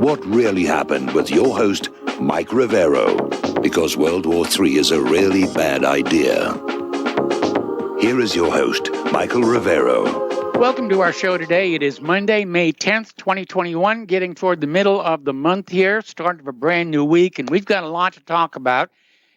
what really happened with your host, Mike Rivero, because World War III is a really bad idea. Here is your host, Michael Rivero. Welcome to our show today. It is Monday, May 10th, 2021, getting toward the middle of the month here, start of a brand new week, and we've got a lot to talk about.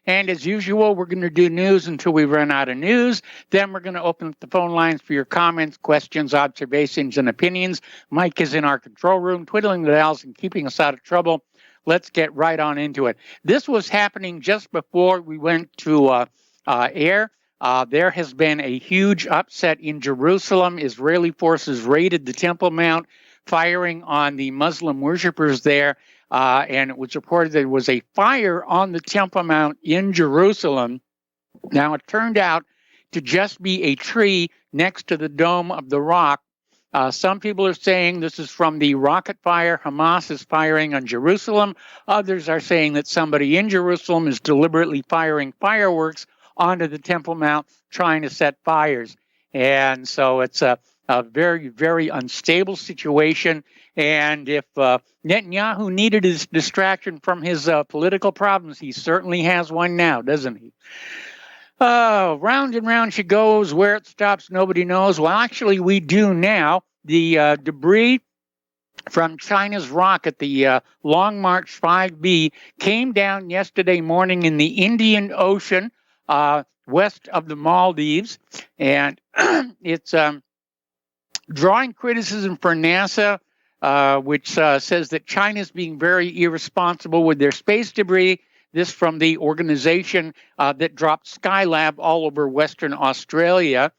And as usual, we're going to do news until we run out of news. Then we're going to open up the phone lines for your comments, questions, observations, and opinions. Mike is in our control room, twiddling the dials and keeping us out of trouble. Let's get right on into it. This was happening just before we went to air. There has been a huge upset in Jerusalem. Israeli forces raided the Temple Mount, firing on the Muslim worshippers there. And it was reported that there was a fire on the Temple Mount in Jerusalem. Now, it turned out to just be a tree next to the Dome of the Rock. Some people are saying this is from the rocket fire Hamas is firing on Jerusalem. Others are saying that somebody in Jerusalem is deliberately firing fireworks onto the Temple Mount, trying to set fires. And so it's a very, very unstable situation. And if Netanyahu needed his distraction from his political problems, he certainly has one now, doesn't he? Round and round she goes. Where it stops, nobody knows. Well, actually, we do now. The debris from China's rocket, the Long March 5B, came down yesterday morning in the Indian Ocean, west of the Maldives, and it's drawing criticism for NASA, which says that China's being very irresponsible with their space debris. This from the organization that dropped Skylab all over Western Australia.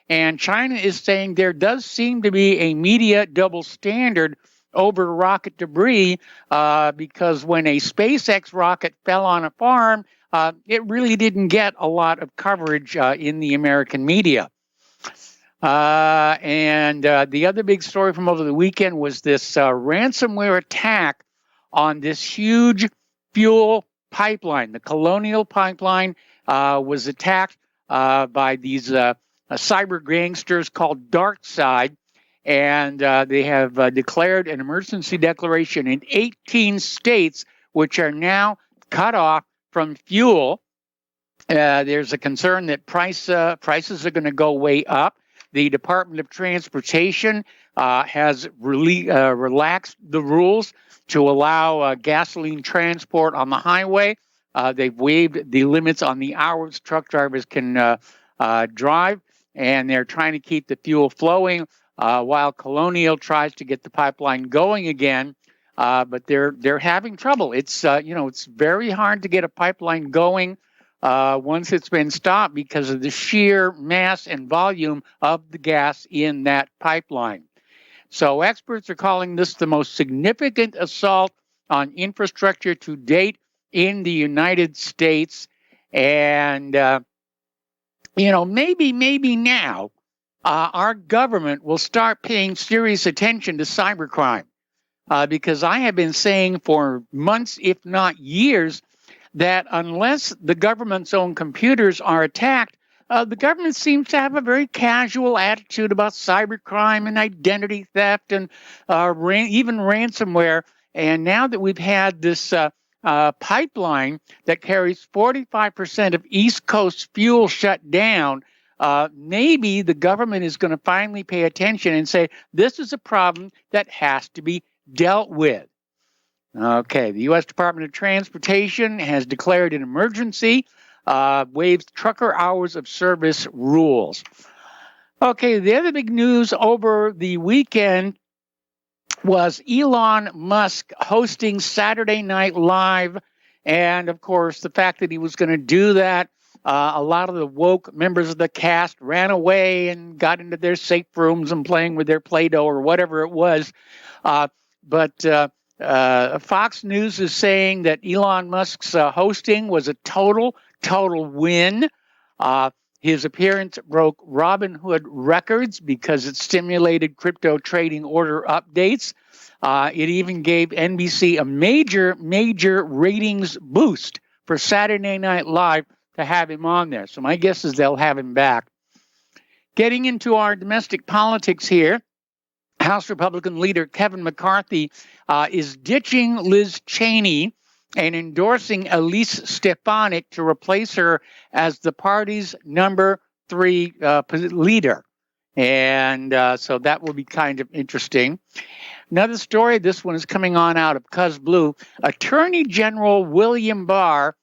And China is saying there does seem to be a media double standard over rocket debris because when a SpaceX rocket fell on a farm, it really didn't get a lot of coverage in the American media. And the other big story from over the weekend was this ransomware attack on this huge fuel pipeline. The Colonial Pipeline was attacked by these cyber gangsters called DarkSide, and they have declared an emergency declaration in 18 states, which are now cut off from fuel. There's a concern that prices are going to go way up. The Department of Transportation has relaxed the rules to allow gasoline transport on the highway. They've waived the limits on the hours truck drivers can drive, and they're trying to keep the fuel flowing while Colonial tries to get the pipeline going again. But they're having trouble. It's it's very hard to get a pipeline going once it's been stopped because of the sheer mass and volume of the gas in that pipeline. So experts are calling this the most significant assault on infrastructure to date in the United States. And, maybe now our government will start paying serious attention to cybercrime. Because I have been saying for months, if not years, that unless the government's own computers are attacked, the government seems to have a very casual attitude about cybercrime and identity theft and even ransomware. And now that we've had this pipeline that carries 45% of East Coast fuel shut down, maybe the government is going to finally pay attention and say, this is a problem that has to be dealt with. Okay, the U.S. Department of Transportation has declared an emergency, waives trucker hours of service rules. Okay, the other big news over the weekend was Elon Musk hosting Saturday Night Live. And, of course, the fact that he was going to do that, a lot of the woke members of the cast ran away and got into their safe rooms and playing with their Play-Doh or whatever it was. But Fox News is saying that Elon Musk's hosting was a total win. His appearance broke Robinhood records because it stimulated crypto trading order updates. It even gave NBC a major ratings boost for Saturday Night Live to have him on there. So my guess is they'll have him back. Getting into our domestic politics here, House Republican leader Kevin McCarthy is ditching Liz Cheney and endorsing Elise Stefanik to replace her as the party's number 3 leader. And so that will be kind of interesting. Another story, this one is coming on out of Cuz Blue. Attorney General William Barr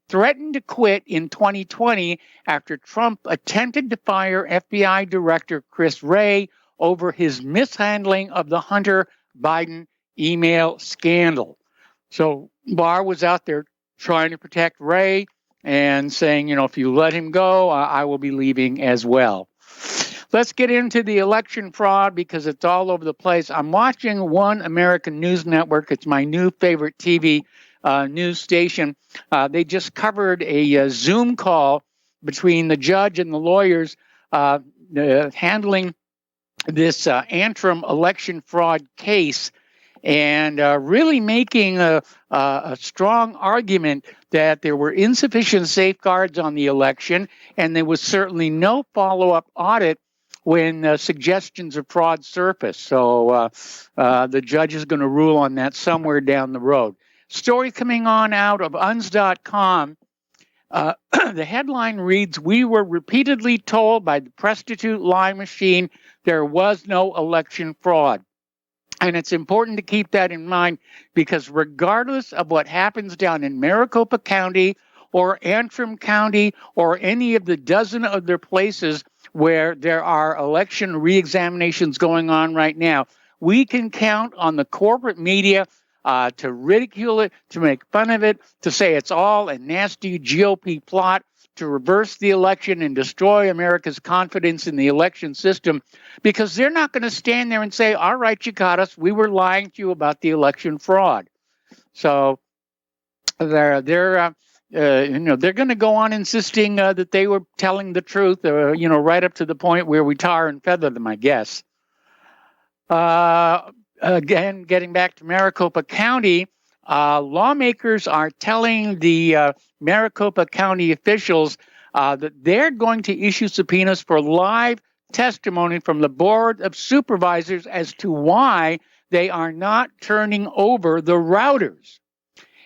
threatened to quit in 2020 after Trump attempted to fire FBI Director Chris Wray over his mishandling of the Hunter Biden email scandal. So Barr was out there trying to protect Wray and saying, if you let him go, I will be leaving as well. Let's get into the election fraud because it's all over the place. I'm watching One American News Network. It's my new favorite TV news station. They just covered a Zoom call between the judge and the lawyers handling this Antrim election fraud case, and really making a strong argument that there were insufficient safeguards on the election, and there was certainly no follow-up audit when suggestions of fraud surfaced. So the judge is going to rule on that somewhere down the road. Story coming on out of UNS.com. The headline reads, "We were repeatedly told by the prostitute lie machine there was no election fraud." And it's important to keep that in mind because regardless of what happens down in Maricopa County or Antrim County or any of the dozen other places where there are election reexaminations going on right now, we can count on the corporate media to ridicule it, to make fun of it, to say it's all a nasty GOP plot to reverse the election and destroy America's confidence in the election system, because they're not going to stand there and say, all right, you got us. We were lying to you about the election fraud. So they're going to go on insisting that they were telling the truth, right up to the point where we tar and feather them, I guess. Again, getting back to Maricopa County, lawmakers are telling the Maricopa County officials that they're going to issue subpoenas for live testimony from the Board of Supervisors as to why they are not turning over the routers.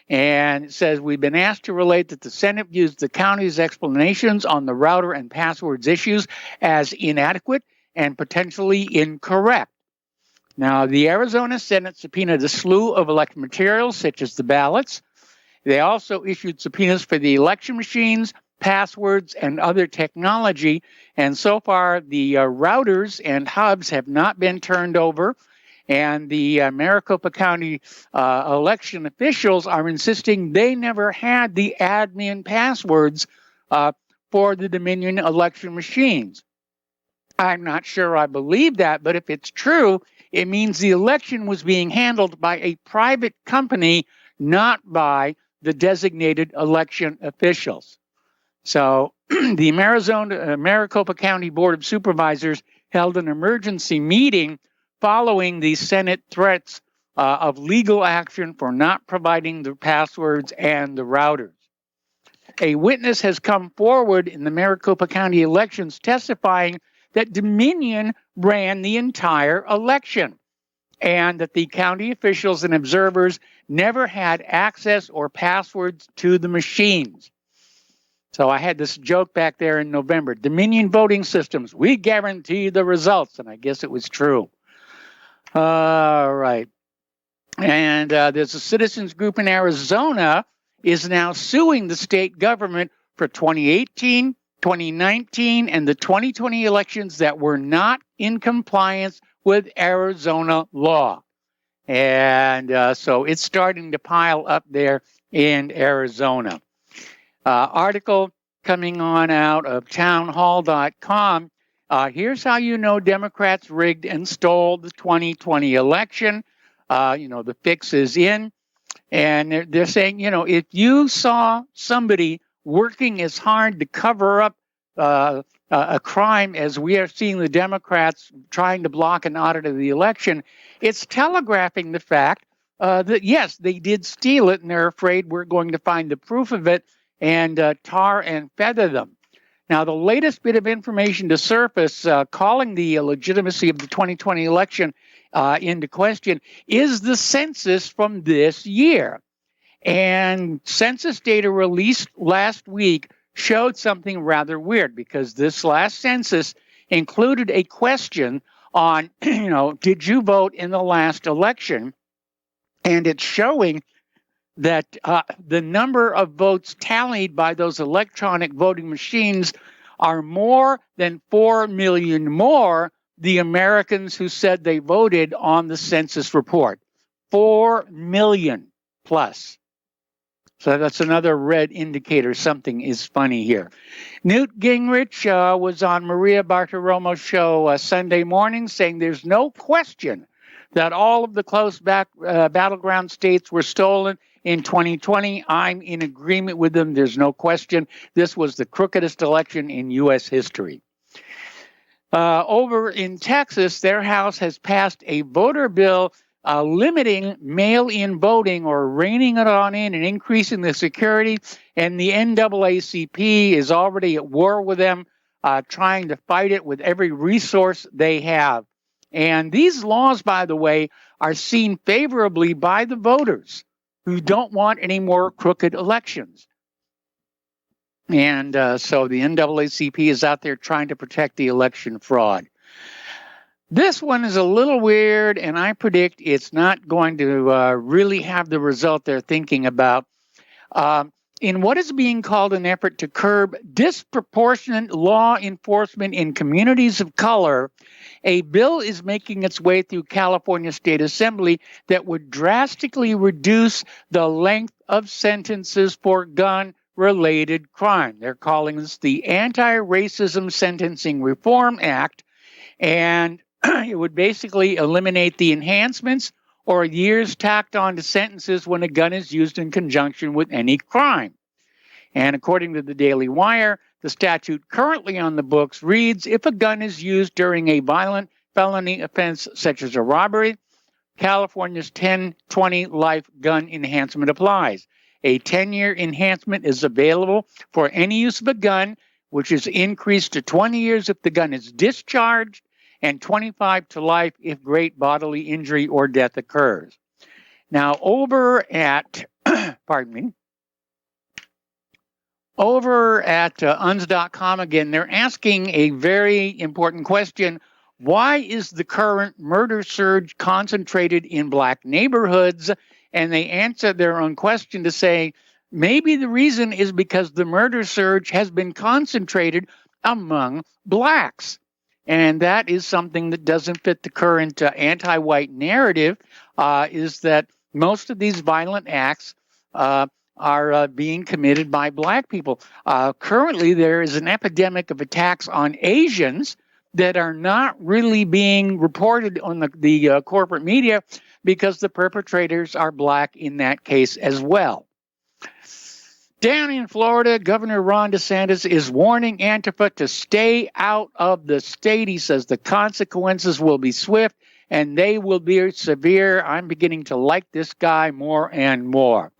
And it says, we've been asked to relate that the Senate views the county's explanations on the router and passwords issues as inadequate and potentially incorrect. Now, the Arizona Senate subpoenaed a slew of election materials, such as the ballots. They also issued subpoenas for the election machines, passwords, and other technology. And so far, the routers and hubs have not been turned over. And the Maricopa County election officials are insisting they never had the admin passwords for the Dominion election machines. I'm not sure I believe that, but if it's true, it means the election was being handled by a private company, not by the designated election officials. So the Maricopa County Board of Supervisors held an emergency meeting following the Senate threats of legal action for not providing the passwords and the routers. A witness has come forward in the Maricopa County elections testifying that Dominion ran the entire election and that the county officials and observers never had access or passwords to the machines. So I had this joke back there in November. Dominion voting systems, we guarantee the results. And I guess it was true. All right. And there's a citizens group in Arizona is now suing the state government for 2018, 2019, and the 2020 elections that were not in compliance with Arizona law. And so it's starting to pile up there in Arizona. Article coming on out of townhall.com. Here's how you know Democrats rigged and stole the 2020 election. The fix is in. And they're saying, if you saw somebody working as hard to cover up a crime as we are seeing the Democrats trying to block an audit of the election, it's telegraphing the fact that, yes, they did steal it, and they're afraid we're going to find the proof of it and tar and feather them. Now, the latest bit of information to surface calling the legitimacy of the 2020 election into question is the census from this year. And census data released last week showed something rather weird, because this last census included a question on, did you vote in the last election? And it's showing that the number of votes tallied by those electronic voting machines are more than 4 million more the Americans who said they voted on the census report. 4 million plus. So that's another red indicator. Something is funny here. Newt Gingrich was on Maria Bartiromo's show Sunday morning, saying there's no question that all of the close battleground states were stolen in 2020. I'm in agreement with them. There's no question. This was the crookedest election in U.S. history. Over in Texas, their House has passed a voter bill limiting mail-in voting, or reining it on in and increasing the security. And the NAACP is already at war with them, trying to fight it with every resource they have. And these laws, by the way, are seen favorably by the voters who don't want any more crooked elections. And so the NAACP is out there trying to protect the election fraud. This one is a little weird, and I predict it's not going to really have the result they're thinking about. In what is being called an effort to curb disproportionate law enforcement in communities of color, a bill is making its way through California State Assembly that would drastically reduce the length of sentences for gun-related crime. They're calling this the Anti-Racism Sentencing Reform Act, and it would basically eliminate the enhancements or years tacked on to sentences when a gun is used in conjunction with any crime. And according to the Daily Wire, the statute currently on the books reads, if a gun is used during a violent felony offense such as a robbery, California's 10-20 life gun enhancement applies. A 10-year enhancement is available for any use of a gun, which is increased to 20 years if the gun is discharged, and 25 to life if great bodily injury or death occurs. Now, over at, UNS.com again, they're asking a very important question. Why is the current murder surge concentrated in black neighborhoods? And they answer their own question to say, maybe the reason is because the murder surge has been concentrated among blacks. And that is something that doesn't fit the current anti-white narrative, is that most of these violent acts are being committed by black people. Currently, there is an epidemic of attacks on Asians that are not really being reported on the corporate media because the perpetrators are black in that case as well. Down in Florida, Governor Ron DeSantis is warning Antifa to stay out of the state. He says the consequences will be swift and they will be severe. I'm beginning to like this guy more and more.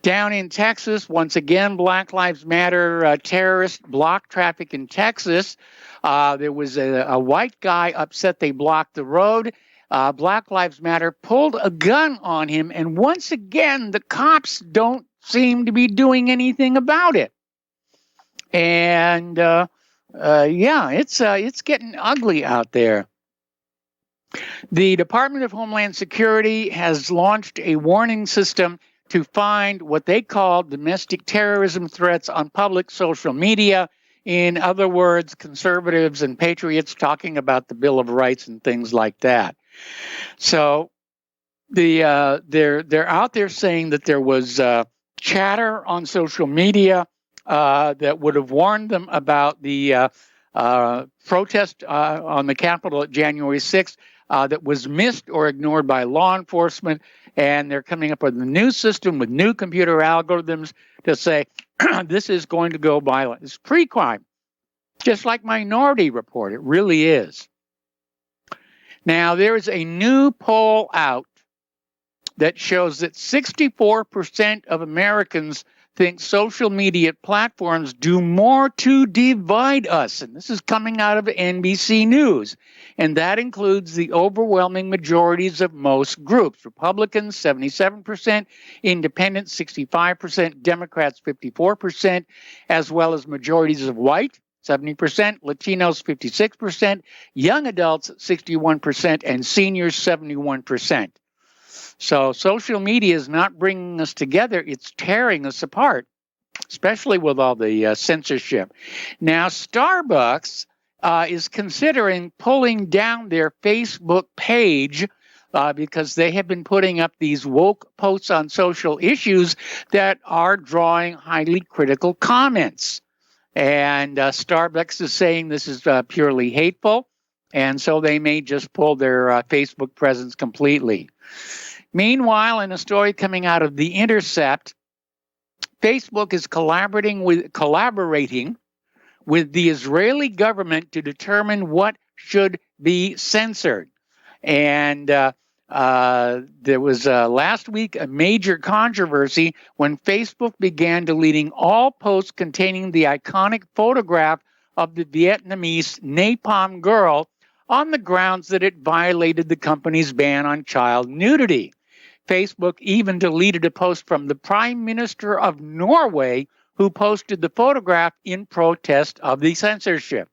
Down in Texas, once again, Black Lives Matter terrorists blocked traffic in Texas. There was a white guy upset they blocked the road. Black Lives Matter pulled a gun on him, and once again, the cops don't seem to be doing anything about it. And it's getting ugly out there. The Department of Homeland Security has launched a warning system to find what they call domestic terrorism threats on public social media. In other words, conservatives and patriots talking about the Bill of Rights and things like that. So they're out there saying that there was chatter on social media that would have warned them about the protest on the Capitol at January 6th that was missed or ignored by law enforcement. And they're coming up with a new system with new computer algorithms to say this is going to go violent. It's pre-crime, just like Minority Report. It really is. Now, there is a new poll out that shows that 64% of Americans think social media platforms do more to divide us. And this is coming out of NBC News. And that includes the overwhelming majorities of most groups. Republicans, 77%, Independents, 65%, Democrats, 54%, as well as majorities of white, 70%, Latinos, 56%, young adults, 61%, and seniors, 71%. So social media is not bringing us together, it's tearing us apart, especially with all the censorship. Now, Starbucks is considering pulling down their Facebook page because they have been putting up these woke posts on social issues that are drawing highly critical comments. And Starbucks is saying this is purely hateful, and so they may just pull their Facebook presence completely. Meanwhile, in a story coming out of The Intercept, Facebook is collaborating with the Israeli government to determine what should be censored. And there was last week a major controversy when Facebook began deleting all posts containing the iconic photograph of the Vietnamese napalm girl on the grounds that it violated the company's ban on child nudity. Facebook even deleted a post from the Prime Minister of Norway, who posted the photograph in protest of the censorship.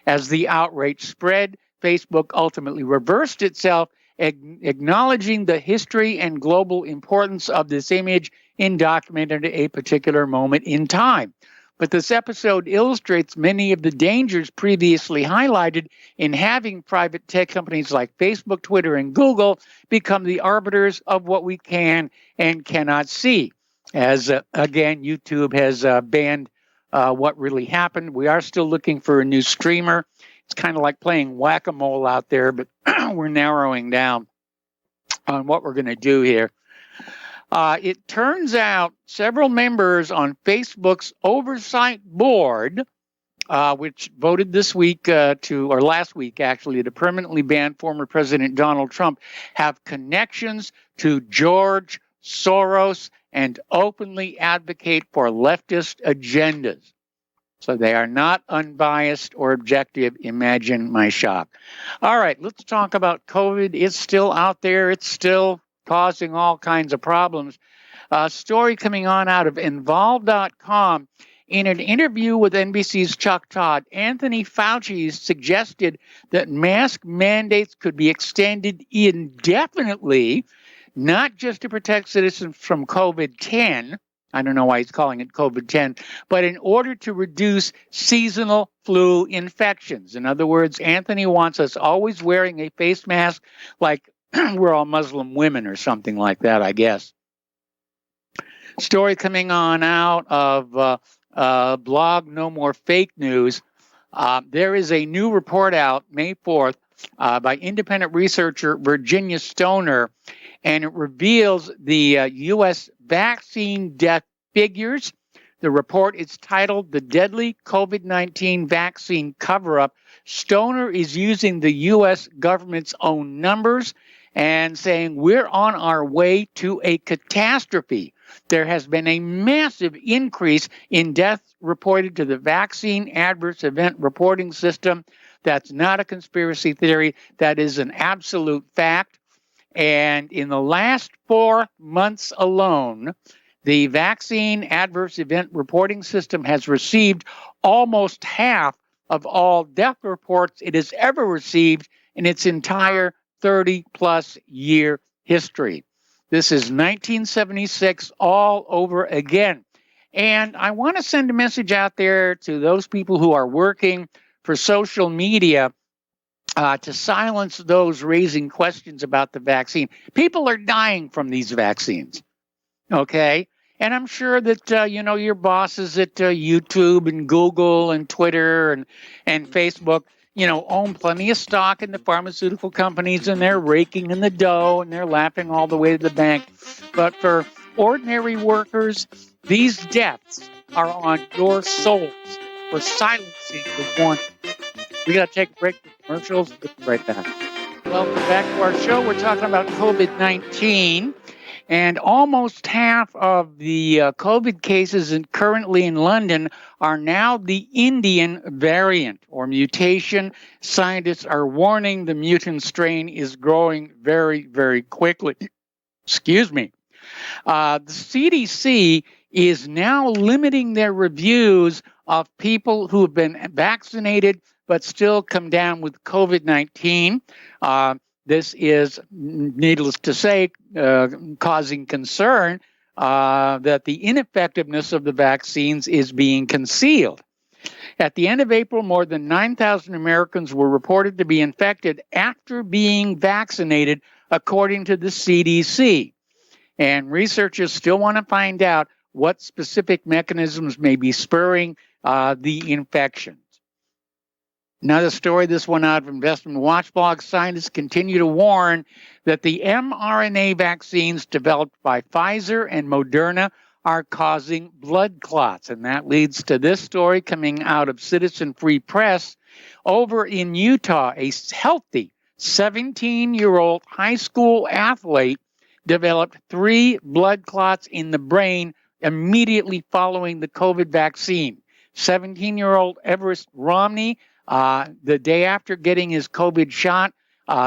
As the outrage spread, Facebook ultimately reversed itself, acknowledging the history and global importance of this image in documenting a particular moment in time. But this episode illustrates many of the dangers previously highlighted in having private tech companies like Facebook, Twitter, and Google become the arbiters of what we can and cannot see. As, again, YouTube has banned what really happened. We are still looking for a new streamer. It's kind of like playing whack-a-mole out there, but we're narrowing down on what we're going to do here. It turns out several members on Facebook's oversight board, which voted this week or last week actually, to permanently ban former President Donald Trump, have connections to George Soros and openly advocate for leftist agendas. So they are not unbiased or objective. Imagine my shock. All right, let's talk about COVID. It's still out there. It's still causing all kinds of problems. A story coming on out of Involve.com. In an interview with NBC's Chuck Todd, Anthony Fauci suggested that mask mandates could be extended indefinitely, not just to protect citizens from COVID-10, I don't know why he's calling it COVID-10, but in order to reduce seasonal flu infections. In other words, Anthony wants us always wearing a face mask like we're all Muslim women or something like that, I guess. Story coming on out of blog No More Fake News. There is a new report out May 4th by independent researcher Virginia Stoner, and it reveals the U.S. vaccine death figures. The report is titled The Deadly COVID-19 Vaccine Cover-Up. Stoner is using the U.S. government's own numbers and saying we're on our way to a catastrophe. There has been a massive increase in deaths reported to the vaccine adverse event reporting system. That's not a conspiracy theory. That is an absolute fact. And in the last 4 months alone, the vaccine adverse event reporting system has received almost half of all death reports it has ever received in its entire 30-plus year history. This is 1976 all over again. And I want to send a message out there to those people who are working for social media to silence those raising questions about the vaccine. People are dying from these vaccines, okay? And I'm sure that, your bosses at YouTube and Google and Twitter and Facebook, own plenty of stock in the pharmaceutical companies, and they're raking in the dough and they're laughing all the way to the bank. But for ordinary workers, these deaths are on your souls for silencing the warning. We got to take a break for commercials. We'll be right back. Welcome back to our show. We're talking about COVID-19. And almost half of the COVID cases currently in London are now the Indian variant or mutation. Scientists are warning the mutant strain is growing very, very quickly. Excuse me. The CDC is now limiting their reviews of people who have been vaccinated but still come down with COVID-19. This is, needless to say, causing concern that the ineffectiveness of the vaccines is being concealed. At the end of April, more than 9,000 Americans were reported to be infected after being vaccinated, according to the CDC. And researchers still want to find out what specific mechanisms may be spurring the infections. Another story, this one out of Investment Watchblog, scientists continue to warn that the mRNA vaccines developed by Pfizer and Moderna are causing blood clots. And that leads to this story coming out of Citizen Free Press. Over in Utah, a healthy 17-year-old high school athlete developed 3 blood clots in the brain immediately following the COVID vaccine. 17-year-old Everest Romney, the day after getting his COVID shot,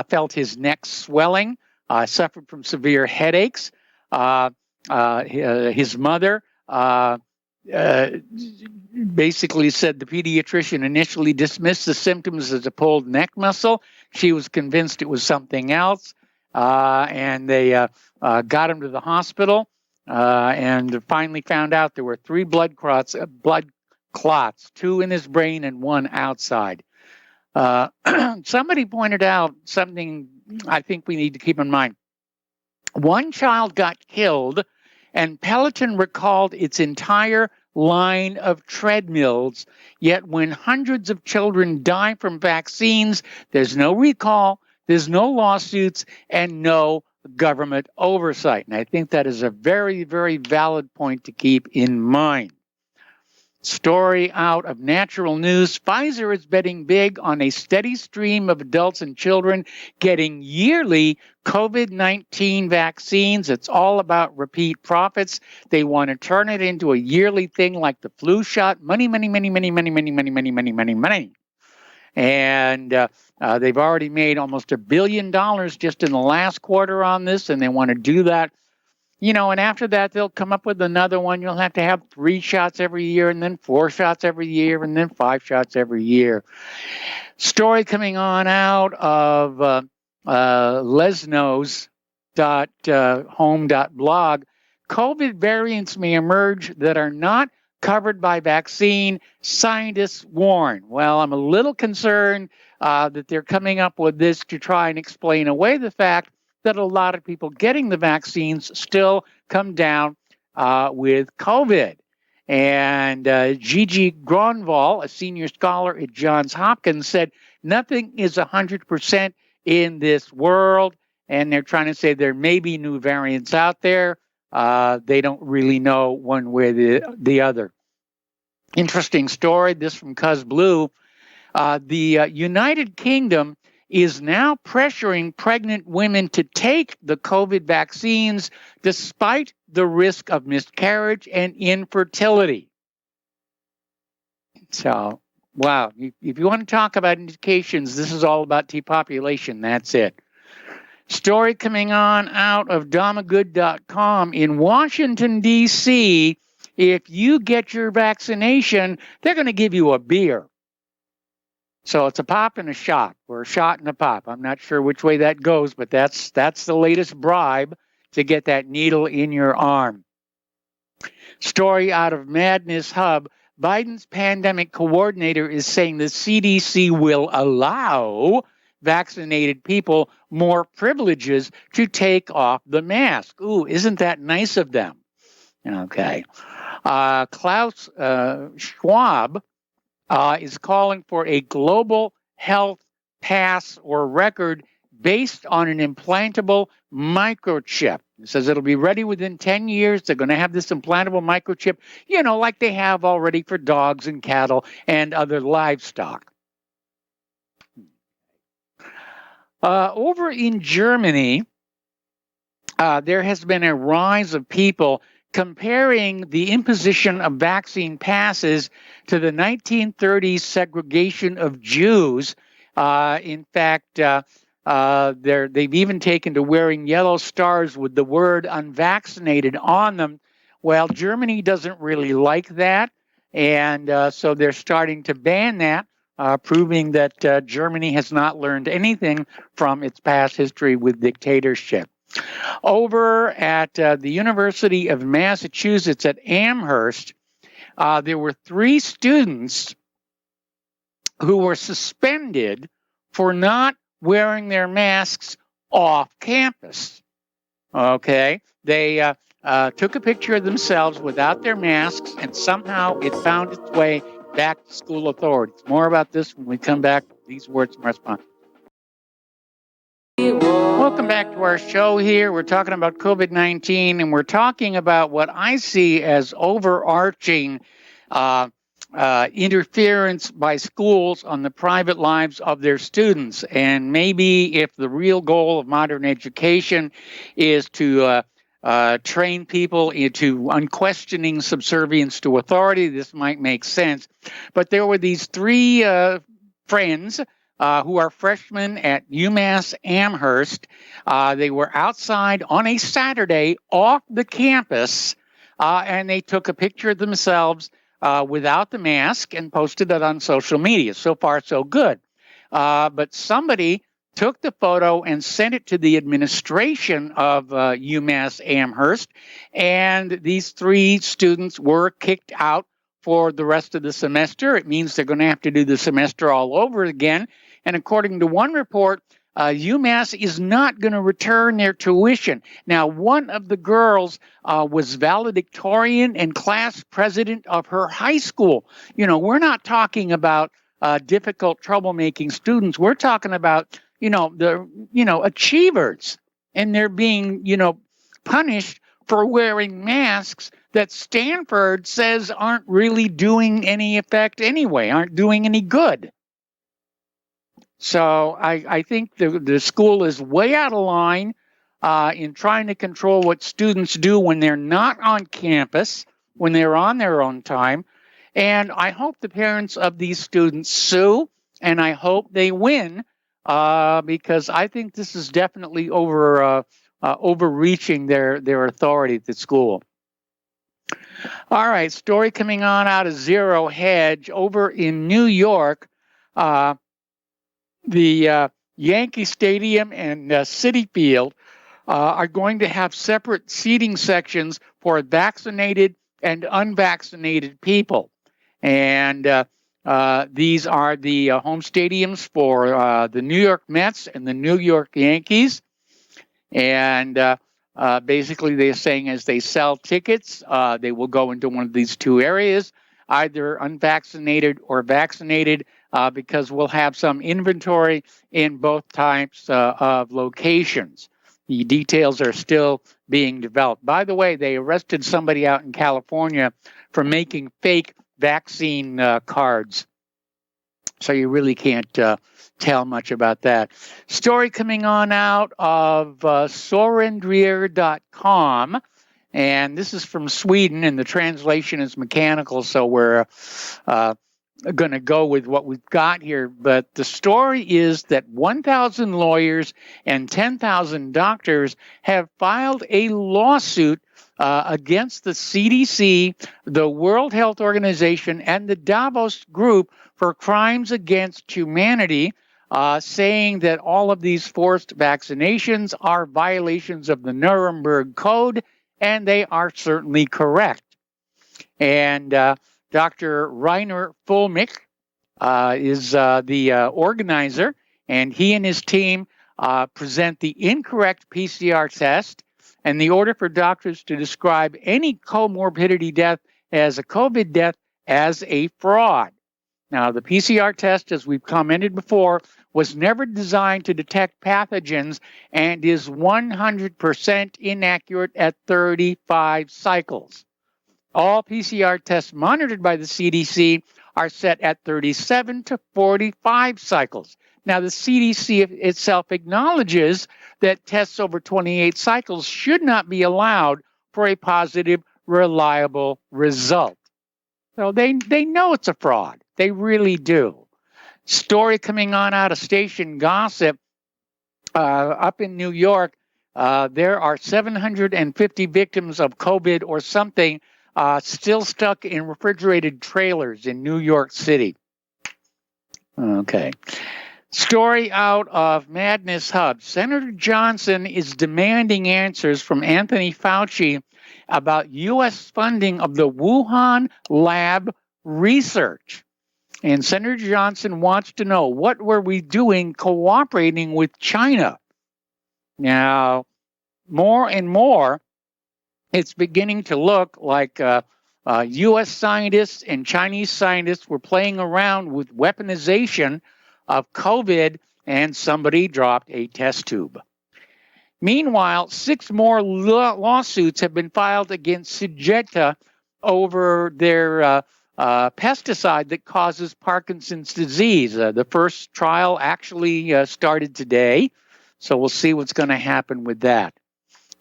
felt his neck swelling, suffered from severe headaches. His mother basically said the pediatrician initially dismissed the symptoms as a pulled neck muscle. She was convinced it was something else, and they got him to the hospital and finally found out there were 3 blood clots, 2 in his brain and 1 outside. Somebody pointed out something I think we need to keep in mind. One child got killed, and Peloton recalled its entire line of treadmills. Yet when hundreds of children die from vaccines, there's no recall, there's no lawsuits, and no government oversight. And I think that is a very, very valid point to keep in mind. Story out of Natural News. Pfizer is betting big on a steady stream of adults and children getting yearly COVID-19 vaccines. It's all about repeat profits. They want to turn it into a yearly thing like the flu shot. Money, money, money, money, money, money, money, money, money, money, money. And they've already made almost $1 billion just in the last quarter on this, and they want to do that. You know, and after that, they'll come up with another one. You'll have to have 3 shots every year, and then 4 shots every year, and then 5 shots every year. Story coming on out of lesnos.home.blog. COVID variants may emerge that are not covered by vaccine, scientists warn. Well, I'm a little concerned that they're coming up with this to try and explain away the fact that a lot of people getting the vaccines still come down with COVID. And Gigi Gronval, a senior scholar at Johns Hopkins, said nothing is 100% in this world. And they're trying to say there may be new variants out there. They don't really know one way or the other. Interesting story, this from Cuz Blue. The United Kingdom is now pressuring pregnant women to take the COVID vaccines despite the risk of miscarriage and infertility. So, wow, if you want to talk about indications, this is all about depopulation. That's it. Story coming on out of Domagood.com. In Washington, D.C., if you get your vaccination, they're going to give you a beer. So it's a pop and a shot, or a shot and a pop. I'm not sure which way that goes, but that's the latest bribe to get that needle in your arm. Story out of Madness Hub. Biden's pandemic coordinator is saying the CDC will allow vaccinated people more privileges to take off the mask. Ooh, isn't that nice of them? Okay. Klaus Schwab is calling for a global health pass or record based on an implantable microchip. It says it'll be ready within 10 years. They're going to have this implantable microchip, you know, like they have already for dogs and cattle and other livestock. Over in Germany, there has been a rise of people comparing the imposition of vaccine passes to the 1930s segregation of Jews. In fact, they've even taken to wearing yellow stars with the word unvaccinated on them. Well, Germany doesn't really like that, and so they're starting to ban that, proving that Germany has not learned anything from its past history with dictatorship. Over at the University of Massachusetts at Amherst, there were 3 students who were suspended for not wearing their masks off campus. Okay, they took a picture of themselves without their masks, and somehow it found its way back to school authorities. More about this when we come back. These words from our sponsor. Welcome back to our show here. We're talking about COVID-19, and we're talking about what I see as overarching interference by schools on the private lives of their students. And maybe if the real goal of modern education is to train people into unquestioning subservience to authority, this might make sense. But there were these 3 friends who are freshmen at UMass Amherst. They were outside on a Saturday off the campus, and they took a picture of themselves without the mask and posted it on social media. So far, so good. But somebody took the photo and sent it to the administration of UMass Amherst, and these 3 students were kicked out for the rest of the semester. It means they're going to have to do the semester all over again. And according to one report, UMass is not going to return their tuition. Now, one of the girls was valedictorian and class president of her high school. You know, we're not talking about difficult, troublemaking students. We're talking about, achievers. And they're being, punished for wearing masks that Stanford says aren't really doing any effect anyway, aren't doing any good. So I think the school is way out of line in trying to control what students do when they're not on campus, when they're on their own time. And I hope the parents of these students sue, and I hope they win, because I think this is definitely overreaching their authority at the school. All right, story coming on out of Zero Hedge over in New York. The Yankee Stadium and Citi Field are going to have separate seating sections for vaccinated and unvaccinated people. And these are the home stadiums for the New York Mets and the New York Yankees. And basically they're saying as they sell tickets, they will go into one of these 2 areas, either unvaccinated or vaccinated, because we'll have some inventory in both types of locations. The details are still being developed. By the way, they arrested somebody out in California for making fake vaccine cards. So you really can't tell much about that. Story coming on out of Sorendrier.com. And this is from Sweden, and the translation is mechanical, so we're going to go with what we've got here. But the story is that 1,000 lawyers and 10,000 doctors have filed a lawsuit against the CDC, the World Health Organization, and the Davos Group for crimes against humanity, saying that all of these forced vaccinations are violations of the Nuremberg Code, and they are certainly correct. And Dr. Rainer Fulmich is the organizer, and he and his team present the incorrect PCR test and the order for doctors to describe any comorbidity death as a COVID death as a fraud. Now, the PCR test, as we've commented before, was never designed to detect pathogens and is 100% inaccurate at 35 cycles. All PCR tests monitored by the CDC are set at 37 to 45 cycles. Now, the CDC itself acknowledges that tests over 28 cycles should not be allowed for a positive, reliable result. So they know it's a fraud. They really do. Story coming on out of station gossip up in New York. There are 750 victims of COVID or something still stuck in refrigerated trailers in New York City. Okay. Story out of Madness Hub. Senator Johnson is demanding answers from Anthony Fauci about U.S. funding of the Wuhan lab research. And Senator Johnson wants to know, what were we doing cooperating with China? Now, more and more, it's beginning to look like U.S. scientists and Chinese scientists were playing around with weaponization of COVID, and somebody dropped a test tube. Meanwhile, 6 more lawsuits have been filed against Syngenta over their pesticide that causes Parkinson's disease. The first trial actually started today, so we'll see what's going to happen with that.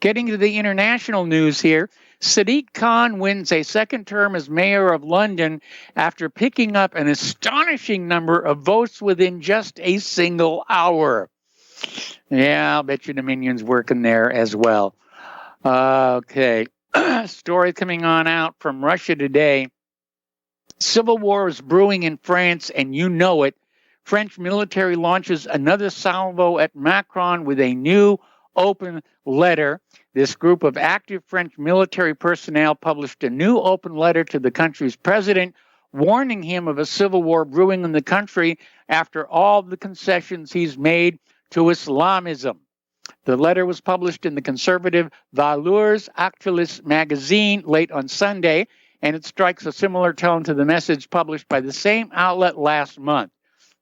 Getting to the international news here, Sadiq Khan wins a second term as mayor of London after picking up an astonishing number of votes within just a single hour. Yeah, I'll bet you the Minion's working there as well. Okay, story coming on out from Russia today. Civil war is brewing in France, and you know it. French military launches another salvo at Macron with a new open letter. This group of active French military personnel published a new open letter to the country's president, warning him of a civil war brewing in the country after all the concessions he's made to Islamism. The letter was published in the conservative Valeurs Actualistes magazine late on Sunday, and it strikes a similar tone to the message published by the same outlet last month.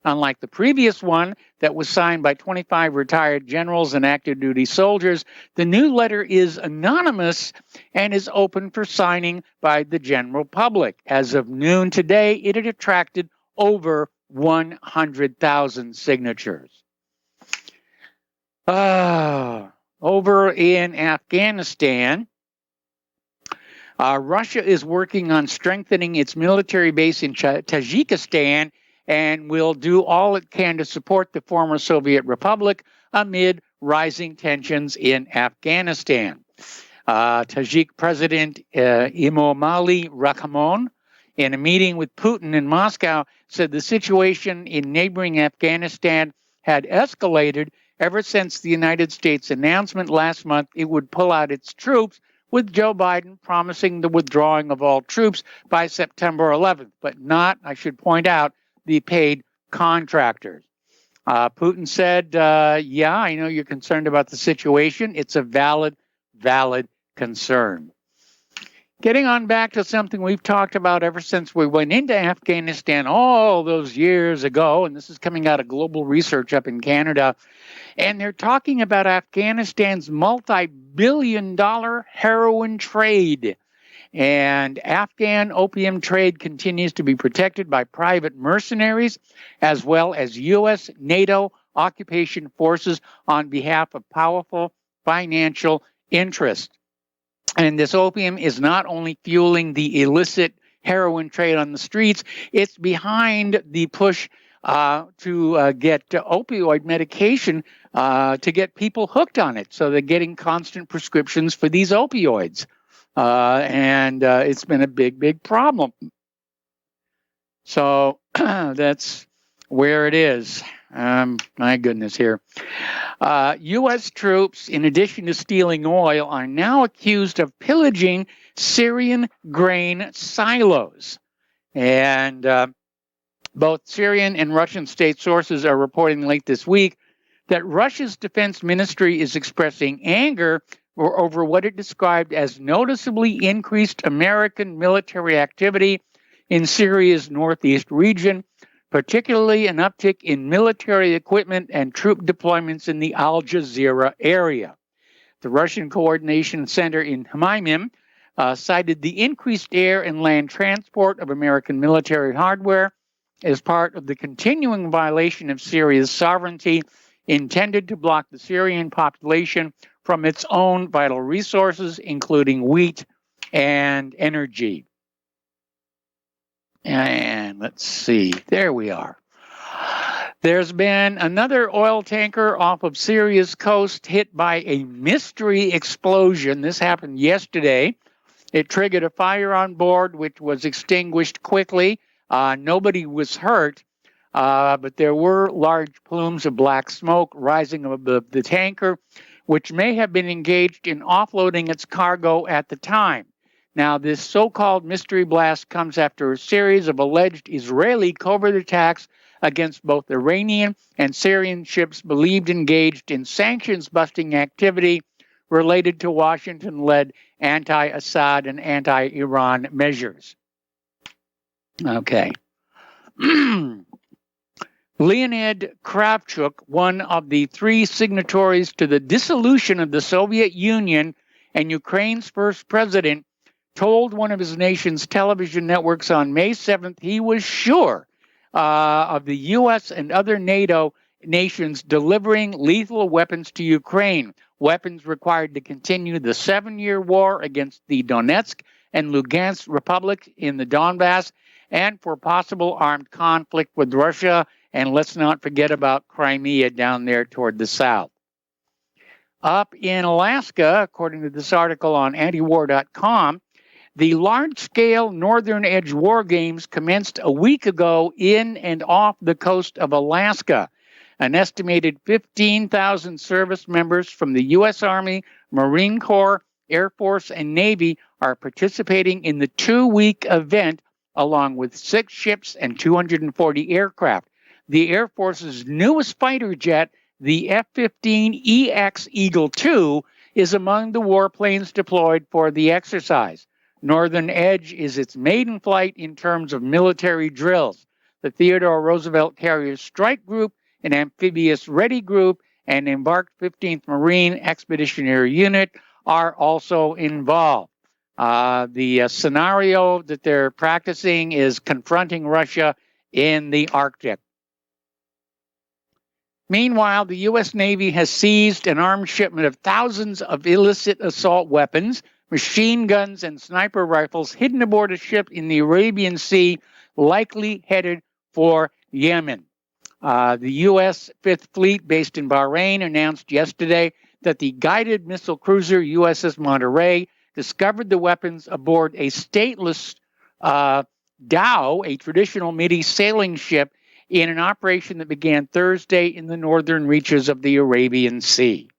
Unlike the previous one that was signed by 25 retired generals and active duty soldiers, the new letter is anonymous and is open for signing by the general public. As of noon today, it had attracted over 100,000 signatures. Over in Afghanistan, Russia is working on strengthening its military base in Tajikistan and will do all it can to support the former Soviet Republic amid rising tensions in Afghanistan. Tajik President Emomali Rahmon, in a meeting with Putin in Moscow, said the situation in neighboring Afghanistan had escalated ever since the United States announcement last month it would pull out its troops, with Joe Biden promising the withdrawing of all troops by September 11th, but not, I should point out, the paid contractors. Putin said, yeah, I know you're concerned about the situation. It's a valid concern. Getting on back to something we've talked about ever since we went into Afghanistan all those years ago, and this is coming out of global research up in Canada, and they're talking about Afghanistan's multi-billion-dollar heroin trade. And Afghan opium trade continues to be protected by private mercenaries as well as U.S., NATO, occupation forces on behalf of powerful financial interests. And this opium is not only fueling the illicit heroin trade on the streets, it's behind the push to get opioid medication to get people hooked on it. So they're getting constant prescriptions for these opioids. And it's been a big problem. So that's where it is. My goodness here. U.S. troops, in addition to stealing oil, are now accused of pillaging Syrian grain silos. And both Syrian and Russian state sources are reporting late this week that Russia's defense ministry is expressing anger over what it described as noticeably increased American military activity in Syria's northeast region, particularly an uptick in military equipment and troop deployments in the Al Jazeera area. The Russian Coordination Center in Hmeimim cited the increased air and land transport of American military hardware as part of the continuing violation of Syria's sovereignty, intended to block the Syrian population from its own vital resources, including wheat and energy. And let's see, there we are. There's been another oil tanker off of Syria's coast hit by a mystery explosion. This happened yesterday. It triggered a fire on board, which was extinguished quickly. Nobody was hurt, but there were large plumes of black smoke rising above the tanker, which may have been engaged in offloading its cargo at the time. Now, this so-called mystery blast comes after a series of alleged Israeli covert attacks against both Iranian and Syrian ships believed engaged in sanctions-busting activity related to Washington-led anti-Assad and anti-Iran measures. Okay. Leonid Kravchuk, one of the three signatories to the dissolution of the Soviet Union and Ukraine's first president, told one of his nation's television networks on May 7th he was sure of the U.S. and other NATO nations delivering lethal weapons to Ukraine, weapons required to continue the 7-year war against the Donetsk and Lugansk republics in the Donbass and for possible armed conflict with Russia. And let's not forget about Crimea down there toward the south. Up in Alaska, according to this article on antiwar.com, the large-scale Northern Edge war games commenced a week ago in and off the coast of Alaska. An estimated 15,000 service members from the U.S. Army, Marine Corps, Air Force, and Navy are participating in the 2-week event, along with 6 ships and 240 aircraft. The Air Force's newest fighter jet, the F-15EX Eagle II, is among the warplanes deployed for the exercise. Northern Edge is its maiden flight in terms of military drills. The Theodore Roosevelt Carrier Strike Group, an amphibious ready group, and embarked 15th Marine Expeditionary Unit are also involved. The scenario that they're practicing is confronting Russia in the Arctic. Meanwhile, the U.S. Navy has seized an armed shipment of thousands of illicit assault weapons, machine guns, and sniper rifles hidden aboard a ship in the Arabian Sea, likely headed for Yemen. The U.S. Fifth Fleet, based in Bahrain, announced yesterday that the guided missile cruiser USS Monterey discovered the weapons aboard a stateless dhow, a traditional Mideast sailing ship, in an operation that began Thursday in the northern reaches of the Arabian Sea.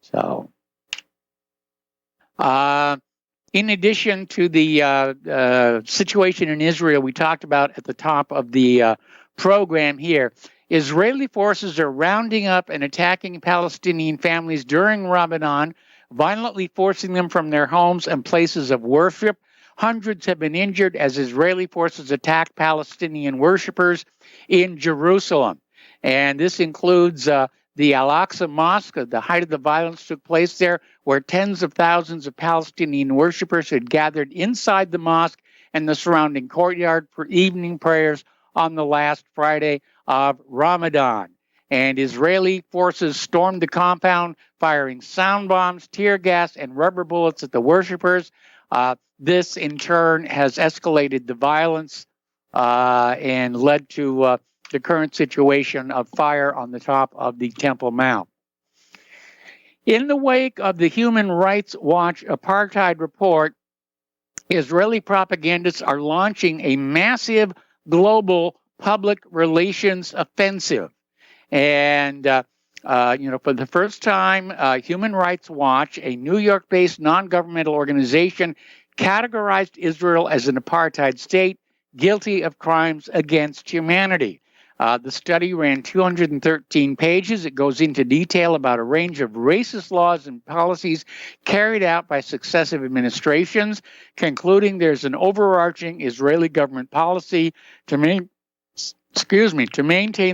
So, in addition to the situation in Israel we talked about at the top of the program here, Israeli forces are rounding up and attacking Palestinian families during Ramadan, violently forcing them from their homes and places of worship. Hundreds have been injured as Israeli forces attack Palestinian worshipers in Jerusalem. And this includes the Al-Aqsa Mosque. The height of the violence took place there, where tens of thousands of Palestinian worshipers had gathered inside the mosque and the surrounding courtyard for evening prayers on the last Friday of Ramadan. And Israeli forces stormed the compound, firing sound bombs, tear gas, and rubber bullets at the worshipers. This, in turn, has escalated the violence and led to the current situation of fire on the top of the Temple Mount. In the wake of the Human Rights Watch apartheid report, Israeli propagandists are launching a massive global public relations offensive. And for the first time, Human Rights Watch, a New York-based non-governmental organization, categorized Israel as an apartheid state guilty of crimes against humanity. The study ran 213 pages. It goes into detail about a range of racist laws and policies carried out by successive administrations, concluding there's an overarching Israeli government policy to maintain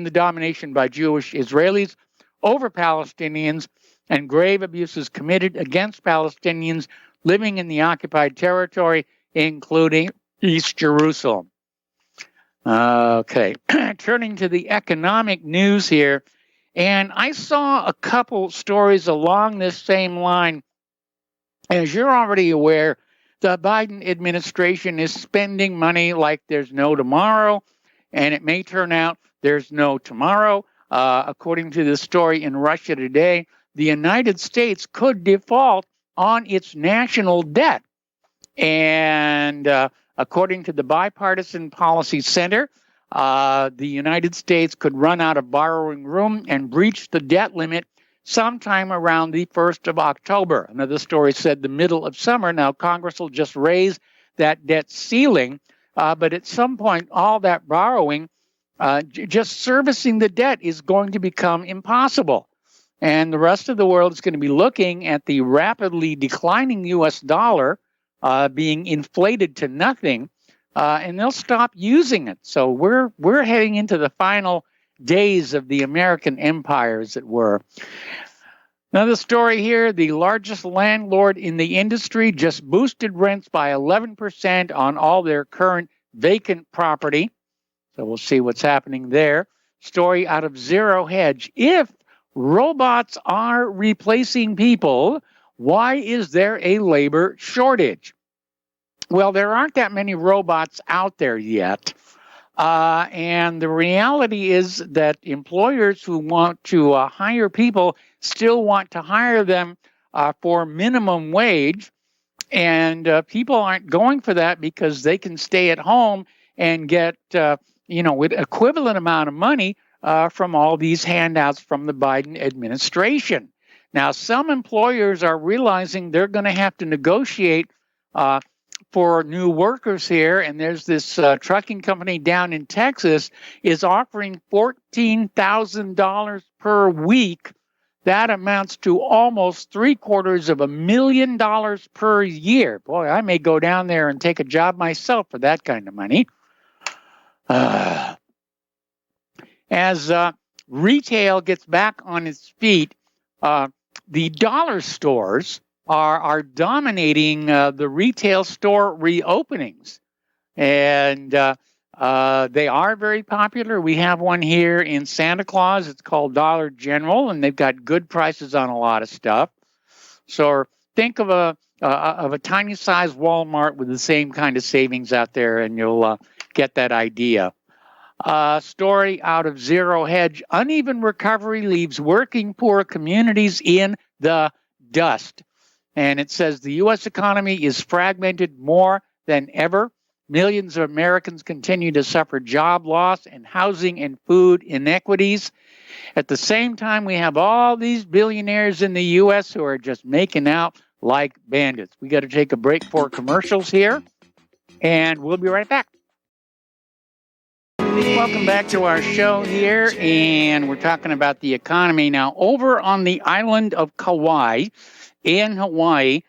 the domination by Jewish Israelis over Palestinians and grave abuses committed against Palestinians living in the occupied territory, including East Jerusalem. Okay, turning to the economic news here, and I saw a couple stories along this same line. As you're already aware, the Biden administration is spending money like there's no tomorrow, and it may turn out there's no tomorrow. According to the story in Russia Today, the United States could default on its national debt. And according to the Bipartisan Policy Center, the United States could run out of borrowing room and breach the debt limit sometime around the 1st of October. Another story said the middle of summer. Now, Congress will just raise that debt ceiling, but at some point, all that borrowing, just servicing the debt is going to become impossible. And the rest of the world is going to be looking at the rapidly declining U.S. dollar being inflated to nothing, and they'll stop using it. So we're heading into the final days of the American empire, as it were. Another story here, the largest landlord in the industry just boosted rents by 11% on all their current vacant property. So we'll see what's happening there. Story out of Zero Hedge. If robots are replacing people, why is there a labor shortage? Well, there aren't that many robots out there yet. And the reality is that employers who want to hire people still want to hire them for minimum wage. And people aren't going for that because they can stay at home and get, with equivalent amount of money from all these handouts from the Biden administration. Now, some employers are realizing they're going to have to negotiate for new workers here, and there's this trucking company down in Texas is offering $14,000 per week. That amounts to almost $750,000 per year. Boy, I may go down there and take a job myself for that kind of money. As retail gets back on its feet, the dollar stores are dominating the retail store reopenings. And they are very popular. We have one here in Santa Claus. It's called Dollar General, and they've got good prices on a lot of stuff. So think of a tiny-sized Walmart with the same kind of savings out there, and you'll get that idea. Story out of Zero Hedge. Uneven recovery leaves working poor communities in the dust. And it says the U.S. economy is fragmented more than ever. Millions of Americans continue to suffer job loss and housing and food inequities. At the same time, we have all these billionaires in the U.S. who are just making out like bandits. We got to take a break for commercials here, and we'll be right back. Welcome back to our show here, and we're talking about the economy. Now, over on the island of Kauai, in Hawaii,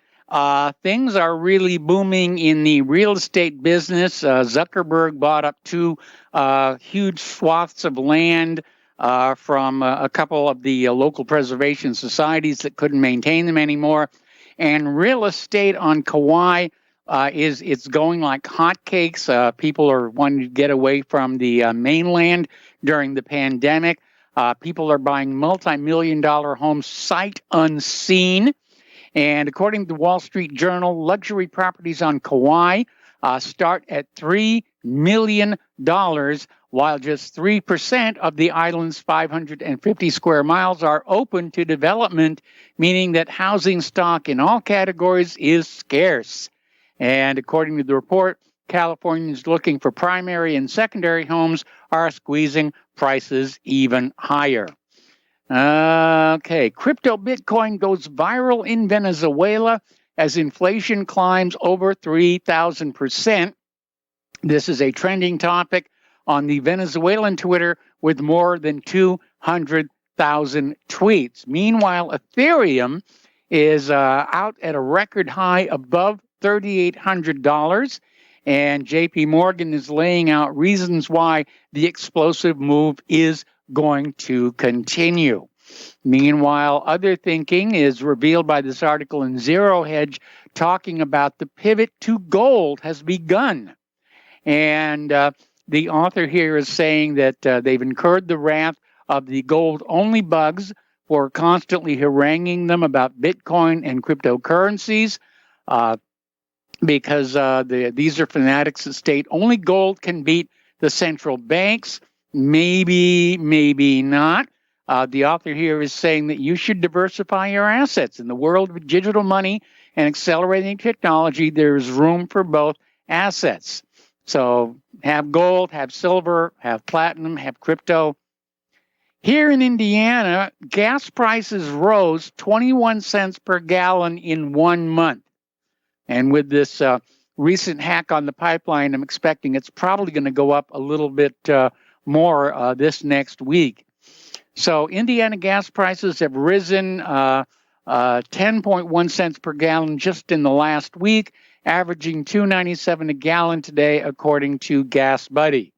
things are really booming in the real estate business. Zuckerberg bought up two huge swaths of land from a couple of the local preservation societies that couldn't maintain them anymore. And real estate on Kauai it's going like hotcakes. People are wanting to get away from the mainland during the pandemic. People are buying multi-million-dollar homes sight unseen. And according to the Wall Street Journal, luxury properties on Kauai start at $3 million, while just 3% of the island's 550 square miles are open to development, meaning that housing stock in all categories is scarce. And according to the report, Californians looking for primary and secondary homes are squeezing prices even higher. Okay, crypto Bitcoin goes viral in Venezuela as inflation climbs over 3,000%. This is a trending topic on the Venezuelan Twitter with more than 200,000 tweets. Meanwhile, Ethereum is out at a record high above $3,800, and JP Morgan is laying out reasons why the explosive move is going to continue. Meanwhile, other thinking is revealed by this article in Zero Hedge talking about the pivot to gold has begun. And the author here is saying that they've incurred the wrath of the gold-only bugs for constantly haranguing them about Bitcoin and cryptocurrencies because these are fanatics that state only gold can beat the central banks. Maybe, maybe not. The author here is saying that you should diversify your assets. In the world of digital money and accelerating technology, there's room for both assets. So have gold, have silver, have platinum, have crypto. Here in Indiana, gas prices rose 21 cents per gallon in 1 month. And with this recent hack on the pipeline, I'm expecting it's probably going to go up a little bit more this next week. So Indiana gas prices have risen 10.1 cents per gallon just in the last week, averaging $2.97 a gallon today, according to Gas Buddy.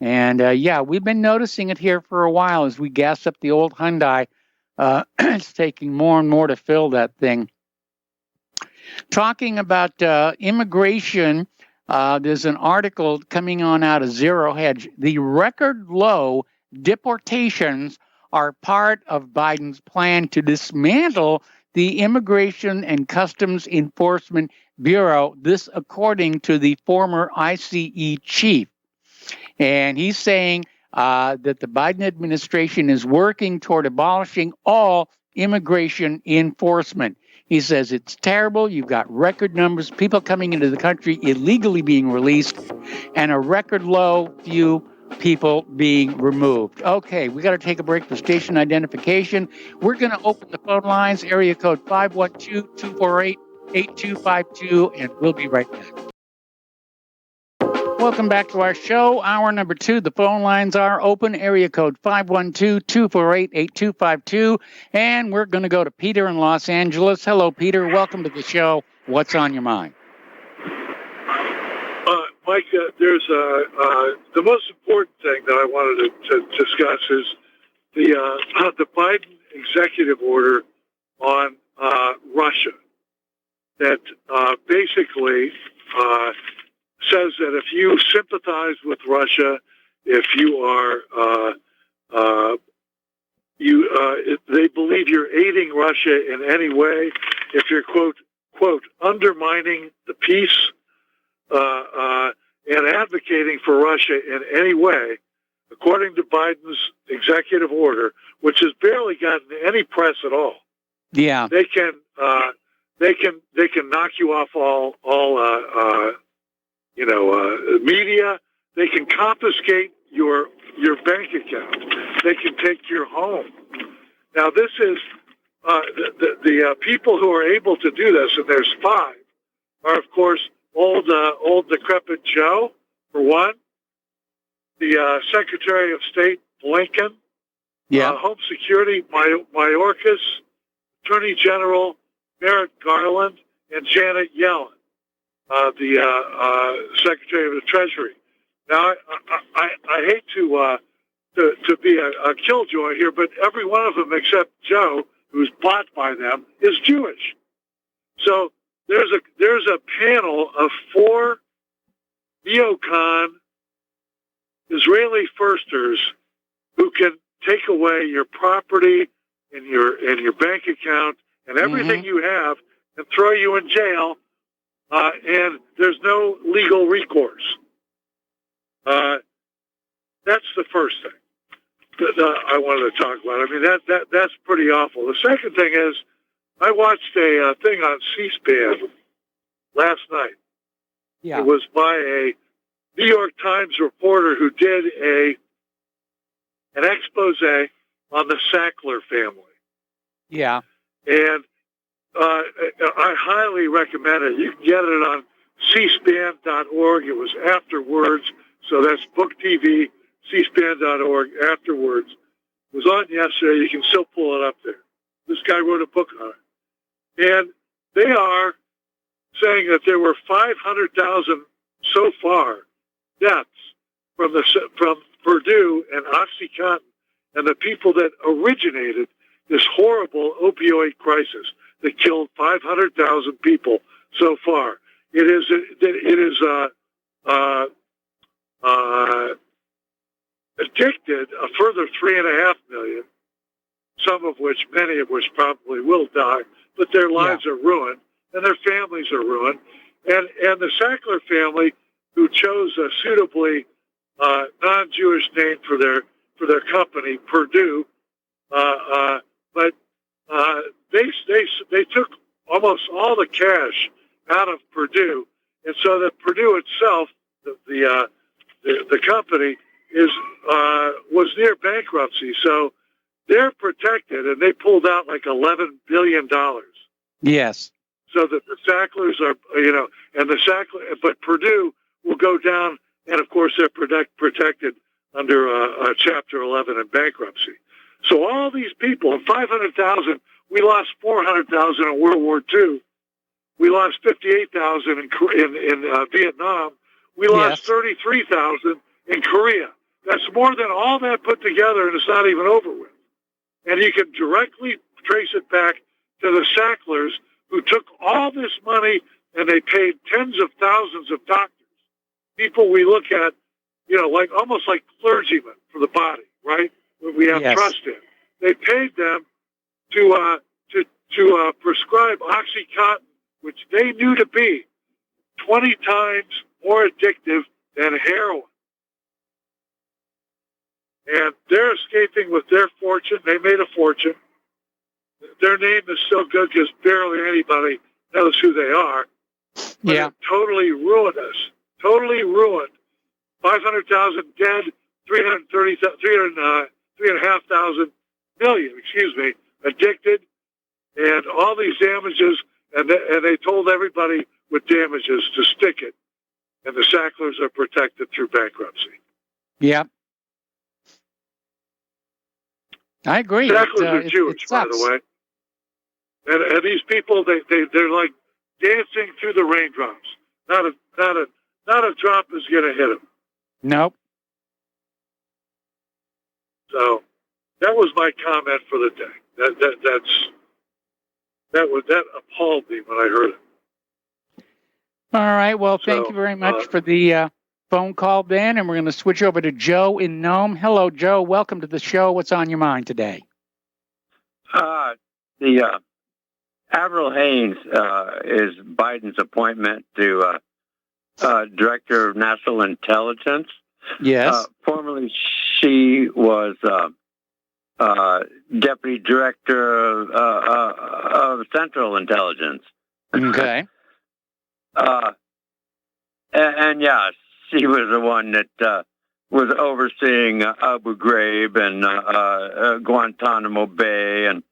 And yeah, we've been noticing it here for a while as we gas up the old Hyundai. It's taking more and more to fill that thing. Talking about immigration, there's an article coming on out of Zero Hedge. The record low deportations are part of Biden's plan to dismantle the Immigration and Customs Enforcement Bureau, this according to the former ICE chief. And he's saying that the Biden administration is working toward abolishing all immigration enforcement. He says it's terrible. You've got record numbers, people coming into the country illegally being released, and a record low few people being removed. Okay, we got to take a break for station identification. We're going to open the phone lines, area code 512-248-8252, and we'll be right back. Welcome back to our show. Hour number 2. The phone lines are open. Area code 512-248-8252. And we're going to go to Peter in Los Angeles. Hello, Peter. Welcome to the show. What's on your mind? Mike, there's the most important thing that I wanted to discuss is the Biden executive order on Russia that basically says that if you sympathize with Russia, if you are, they believe you're aiding Russia in any way, if you're quote undermining the peace and advocating for Russia in any way, according to Biden's executive order, which has barely gotten any press at all. Yeah, they can knock you off all media. They can confiscate your bank account. They can take your home. Now, this is the people who are able to do this, and there's 5, are of course old decrepit Joe, for one, the Secretary of State Blinken, Home Security Mayorkas, Attorney General Merrick Garland, and Janet Yellen, the Secretary of the Treasury. Now, I hate to be a killjoy here, but every one of them except Joe, who's bought by them, is Jewish. So there's a panel of 4 neocon Israeli firsters who can take away your property and your bank account and everything you have and throw you in jail, and there's no legal recourse. That's the first thing that I wanted to talk about. I mean, that's pretty awful. The second thing is, I watched a thing on C-SPAN last night. Yeah. It was by a New York Times reporter who did an expose on the Sackler family. Yeah. And I highly recommend it. You can get it on cspan.org. It was afterwards, so that's book TV, cspan.org, afterwards. It was on yesterday. You can still pull it up there. This guy wrote a book on it. And they are saying that there were 500,000 so far deaths from Purdue and OxyContin and the people that originated this horrible opioid crisis that killed 500,000 people so far. It is addicted a further 3.5 million, many of which probably will die, but their lives are ruined and their families are ruined. And the Sackler family, who chose a suitably non-Jewish name for their company, Purdue, but they took almost all the cash out of Purdue, and so that Purdue itself, the company, was near bankruptcy. So they're protected, and they pulled out like $11 billion. Yes. So that the Sacklers are, but Purdue will go down, and of course they're protected under Chapter 11 in bankruptcy. So all these people, 500,000, we lost 400,000 in World War II. We lost 58,000 in Vietnam. We lost 33,000 in Korea. That's more than all that put together, and it's not even over with. And you can directly trace it back to the Sacklers, who took all this money and they paid tens of thousands of doctors, people we look at, like almost like clergymen for the body, right? We have trust in. They paid them to prescribe OxyContin, which they knew to be 20 times more addictive than heroin. And they're escaping with their fortune. They made a fortune. Their name is so good because barely anybody knows who they are. But it totally ruined us. Totally ruined. 500,000 dead, 3.5 million, addicted, and all these damages. And they told everybody with damages to stick it. And the Sacklers are protected through bankruptcy. Yeah. I agree. Sacklers are Jewish, by the way. And these people, they're like dancing through the raindrops. Not a drop is going to hit them. Nope. So that was my comment for the day. That appalled me when I heard it. All right. Well, thank you very much for the phone call, Ben. And we're going to switch over to Joe in Nome. Hello, Joe. Welcome to the show. What's on your mind today? The Avril Haines is Biden's appointment to Director of National Intelligence. Yes. Formerly, she was Deputy Director of Central Intelligence. Okay. And yeah, she was the one that was overseeing Abu Ghraib and Guantanamo Bay and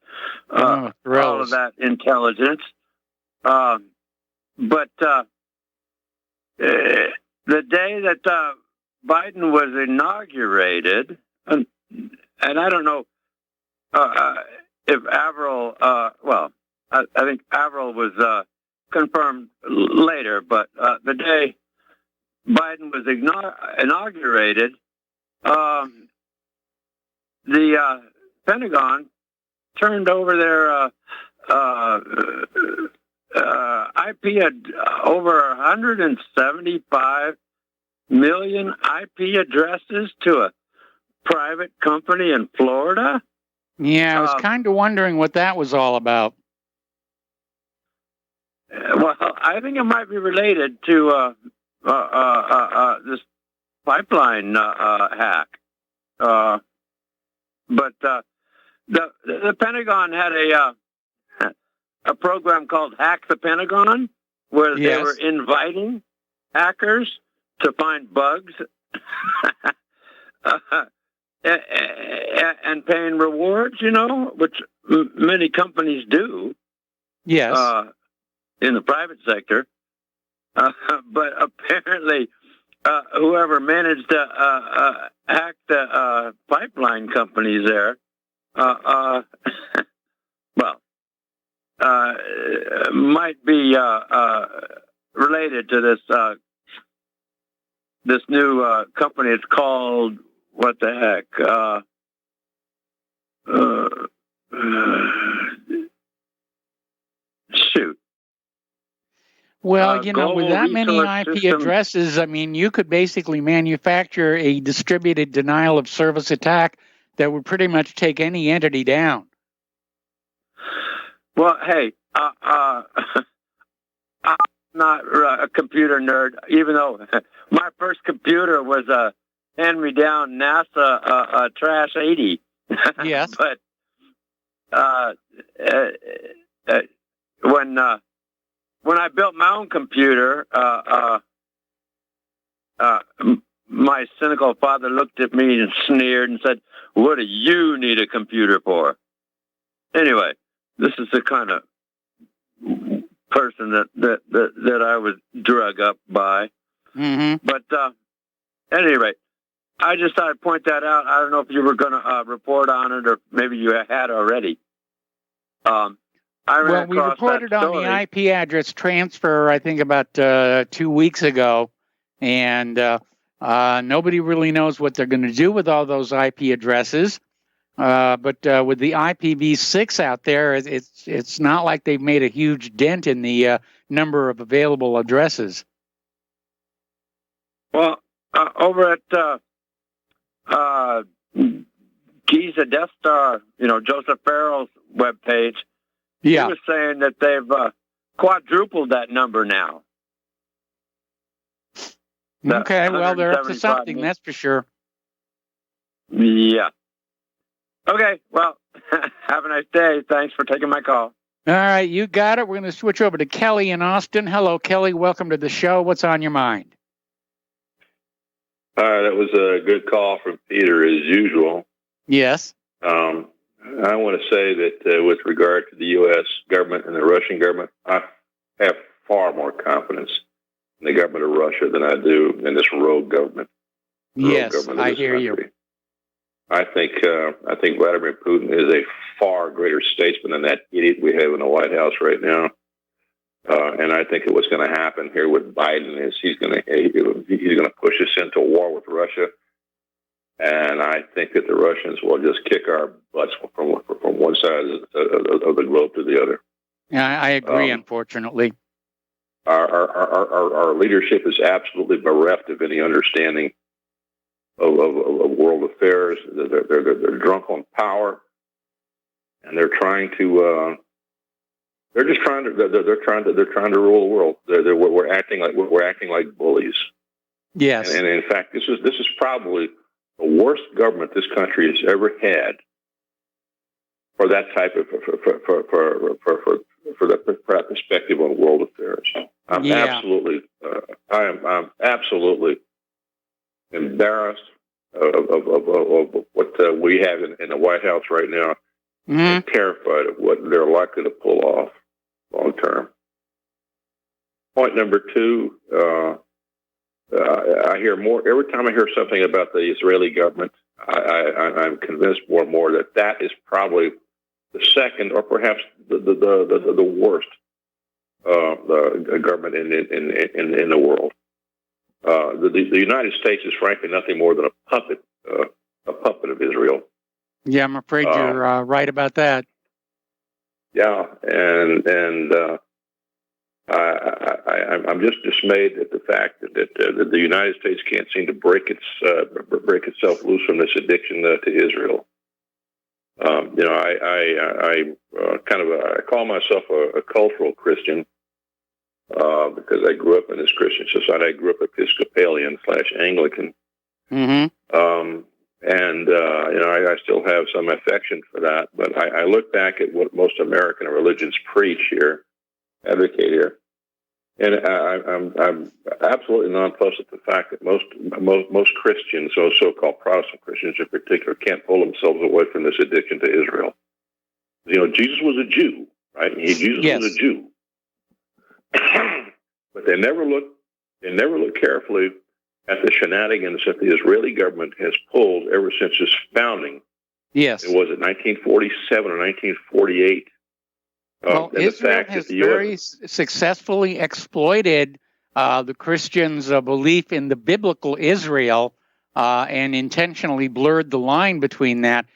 all of that intelligence. But the day that Biden was inaugurated, and I don't know if Avril, I think Avril was confirmed later, but the day Biden was inaugurated, the Pentagon turned over their IP over 175 million IP addresses to a private company in Florida. Yeah, I was kind of wondering what that was all about. Well, I think it might be related to this pipeline hack. But the Pentagon had a program called Hack the Pentagon, where they were inviting hackers to find bugs and paying rewards, which many companies do. Yes. In the private sector. But apparently, whoever managed to hack the pipeline companies there, might be related to this new company. It's called, what the heck? Well, with that many IP system. addresses, I mean, you could basically manufacture a distributed denial of service attack that would pretty much take any entity down. Well, hey, I'm not a computer nerd, even though my first computer was a hand-me-down NASA Trash 80. Yes. But when I built my own computer, my cynical father looked at me and sneered and said, "What do you need a computer for?" Anyway, this is the kind of person that I was drug up by. Mm-hmm. But at any rate, I just thought I'd point that out. I don't know if you were going to report on it, or maybe you had already. We reported on the IP address transfer, I think, about 2 weeks ago, and nobody really knows what they're going to do with all those IP addresses. But with the IPv6 out there, it's not like they've made a huge dent in the number of available addresses. Well, over at Giza Death Star, Joseph Farrell's webpage, he was saying that they've quadrupled that number now. Okay, well, they're up to something, that's for sure. Yeah. Okay, well, have a nice day. Thanks for taking my call. All right, you got it. We're going to switch over to Kelly in Austin. Hello, Kelly. Welcome to the show. What's on your mind? That was a good call from Peter, as usual. Yes. I want to say that with regard to the U.S. government and the Russian government, I have far more confidence in the government of Russia than I do in this rogue government. Yes, I hear you. I think Vladimir Putin is a far greater statesman than that idiot we have in the White House right now. And I think what's going to happen here with Biden is he's going to push us into war with Russia. And I think that the Russians will just kick our butts from one side of the globe to the other. Yeah, I agree. Unfortunately, our leadership is absolutely bereft of any understanding of world affairs. They're drunk on power, and they're trying to. They're trying to rule the world. We're acting like bullies. Yes, and in fact, this is probably the worst government this country has ever had for that type of for that perspective on world affairs. I'm absolutely embarrassed of what we have in the White House right now. Mm-hmm. I'm terrified of what they're likely to pull off long term. Point number two. I hear more every time I hear something about the Israeli government. I'm convinced more and more that is probably the second, or perhaps the worst government in the world. The United States is frankly nothing more than a puppet of Israel. Yeah, I'm afraid you're right about that. Yeah, and I'm just dismayed at the fact that the United States can't seem to break itself loose from this addiction to Israel. I call myself a cultural Christian because I grew up in this Christian society. I grew up Episcopalian/Anglican. Mm-hmm. I still have some affection for that. But I look back at what most American religions advocate here, and I'm absolutely nonplussed at the fact that most Christians, so-called Protestant Christians in particular, can't pull themselves away from this addiction to Israel. Jesus was a Jew, right? Jesus was a Jew, but they never look carefully at the shenanigans that the Israeli government has pulled ever since its founding. Yes, it was 1947 or 1948. Well, Israel has very successfully exploited the Christians' belief in the biblical Israel and intentionally blurred the line between that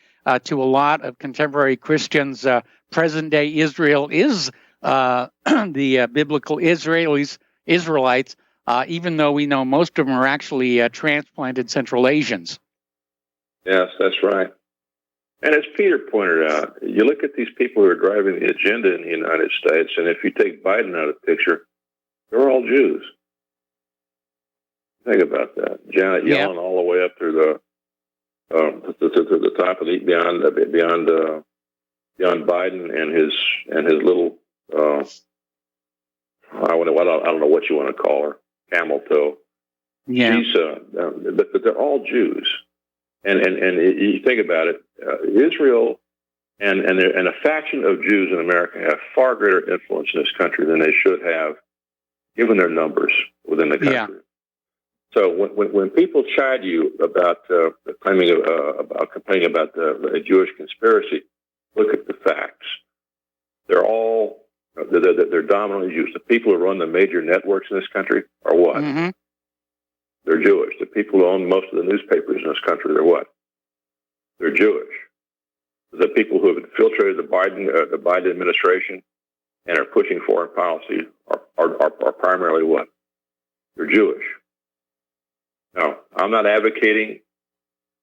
to a lot of contemporary Christians. Present-day Israel is the biblical Israelites, even though we know most of them are actually transplanted Central Asians. Yes, that's right. And as Peter pointed out, you look at these people who are driving the agenda in the United States, and if you take Biden out of the picture, they're all Jews. Think about that. Janet Yellen all the way up to the top of the beyond Biden and his little I don't know what you want to call her, camel toe. Yeah. She's but they're all Jews. And you think about it, Israel and a faction of Jews in America have far greater influence in this country than they should have, given their numbers within the country. Yeah. So when people chide you about complaining about the Jewish conspiracy, look at the facts. They're dominantly Jews. The people who run the major networks in this country are what? Mm-hmm. They're Jewish. The people who own most of the newspapers in this country are what? They're Jewish. The people who have infiltrated the Biden administration and are pushing foreign policy are primarily what? They're Jewish. Now, I'm not advocating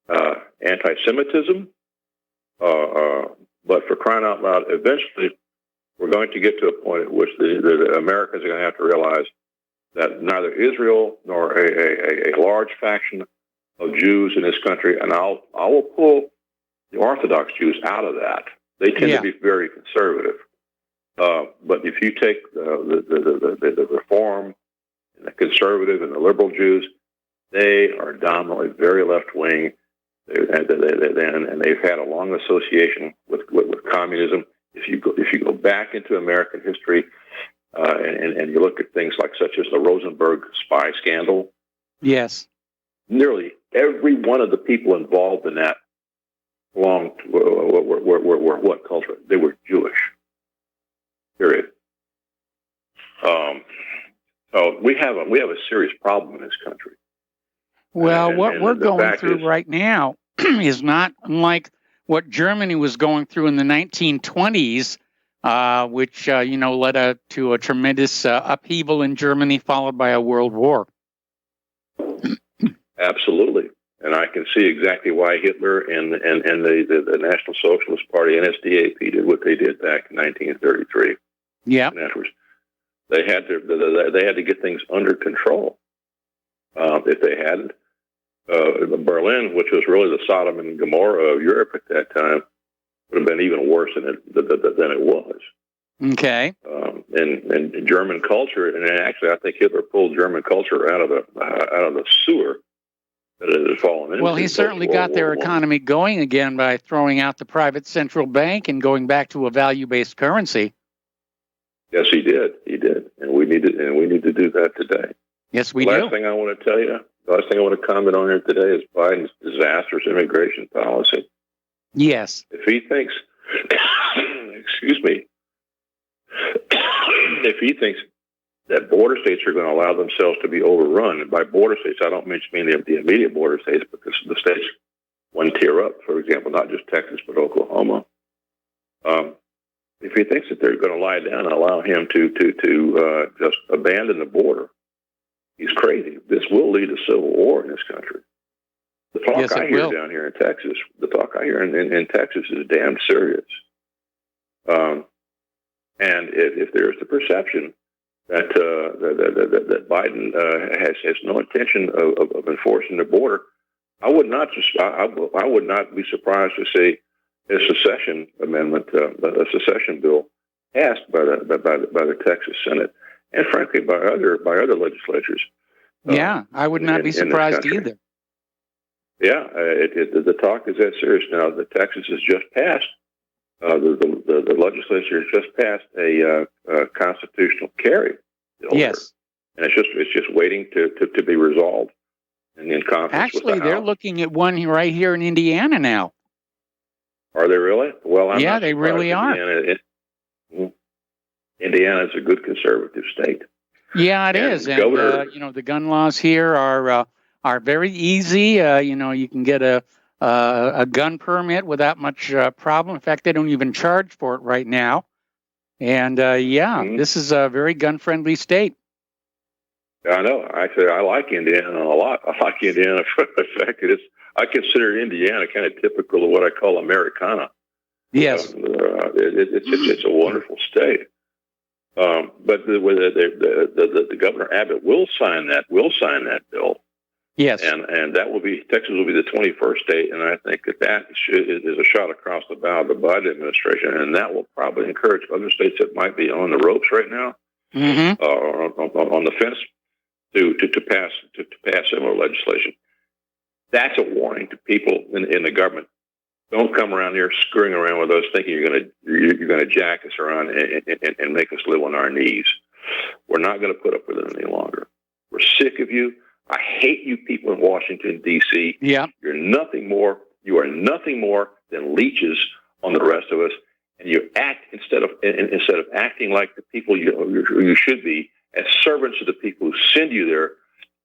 anti-Semitism, but for crying out loud, eventually we're going to get to a point at which the Americans are going to have to realize that neither Israel nor a large faction of Jews in this country, and I will pull the Orthodox Jews out of that. They tend to be very conservative. But if you take the Reform and the conservative and the liberal Jews, they are dominantly very left-wing, and they've had a long association with communism. If you go back into American history and you look at things such as the Rosenberg spy scandal, yes, nearly every one of the people involved in that belonged were what culture? They were Jewish. Period. So we have a serious problem in this country. Well, what we're going through right now is not unlike what Germany was going through in the 1920s, which led to a tremendous upheaval in Germany, followed by a world war. Absolutely, and I can see exactly why Hitler and the National Socialist Party, NSDAP, did what they did back in 1933. Yeah, and afterwards, they had to get things under control. If they hadn't, Berlin, which was really the Sodom and Gomorrah of Europe at that time, would have been even worse than it was. Okay. And German culture, and actually, I think Hitler pulled German culture out of the sewer that it had fallen into. Well, he certainly got their economy going again by throwing out the private central bank and going back to a value-based currency. Yes, he did. He did, and we need to do that today. Yes, we do. The last thing I want to comment on here today is Biden's disastrous immigration policy. Yes. If he thinks, if he thinks that border states are going to allow themselves to be overrun, and by border states, I don't mean the immediate border states, but the states one tier up, for example, not just Texas, but Oklahoma. If he thinks that they're going to lie down and allow him to just abandon the border, he's crazy. This will lead to civil war in this country. The talk I hear down here in Texas, in Texas is damn serious. And if there's the perception that Biden has no intention of enforcing the border, I would not be surprised to see a secession amendment, a secession bill passed by the Texas Senate, and frankly by other legislatures. Yeah, I would not be surprised either. Yeah, the talk is that serious now. The Texas has just passed. The legislature has just passed a constitutional carry bill. Yes, and it's just waiting to be resolved. And in conference actually, with the they're House. Looking at one right here in Indiana now. Are they really? Well, I'm not they really are. Indiana is a good conservative state. Yeah, it is. And the gun laws here are very easy. You can get a gun permit without much problem. In fact, they don't even charge for it right now. And this is a very gun-friendly state. I know. Actually, I like Indiana a lot. I like Indiana for the fact that I consider Indiana kind of typical of what I call Americana. Yes. It's a wonderful state. But the Governor Abbott will sign that bill. Yes. And that will be, Texas will be the 21st state, and I think that is a shot across the bow of the Biden administration, and that will probably encourage other states that might be on the ropes right now, on the fence, to pass similar legislation. That's a warning to people in the government. Don't come around here screwing around with us, thinking you're going to jack us around and make us live on our knees. We're not going to put up with it any longer. We're sick of you. I hate you people in Washington, D.C. Yeah. You are nothing more than leeches on the rest of us, and you act instead of acting like the people you should be, as servants of the people who send you there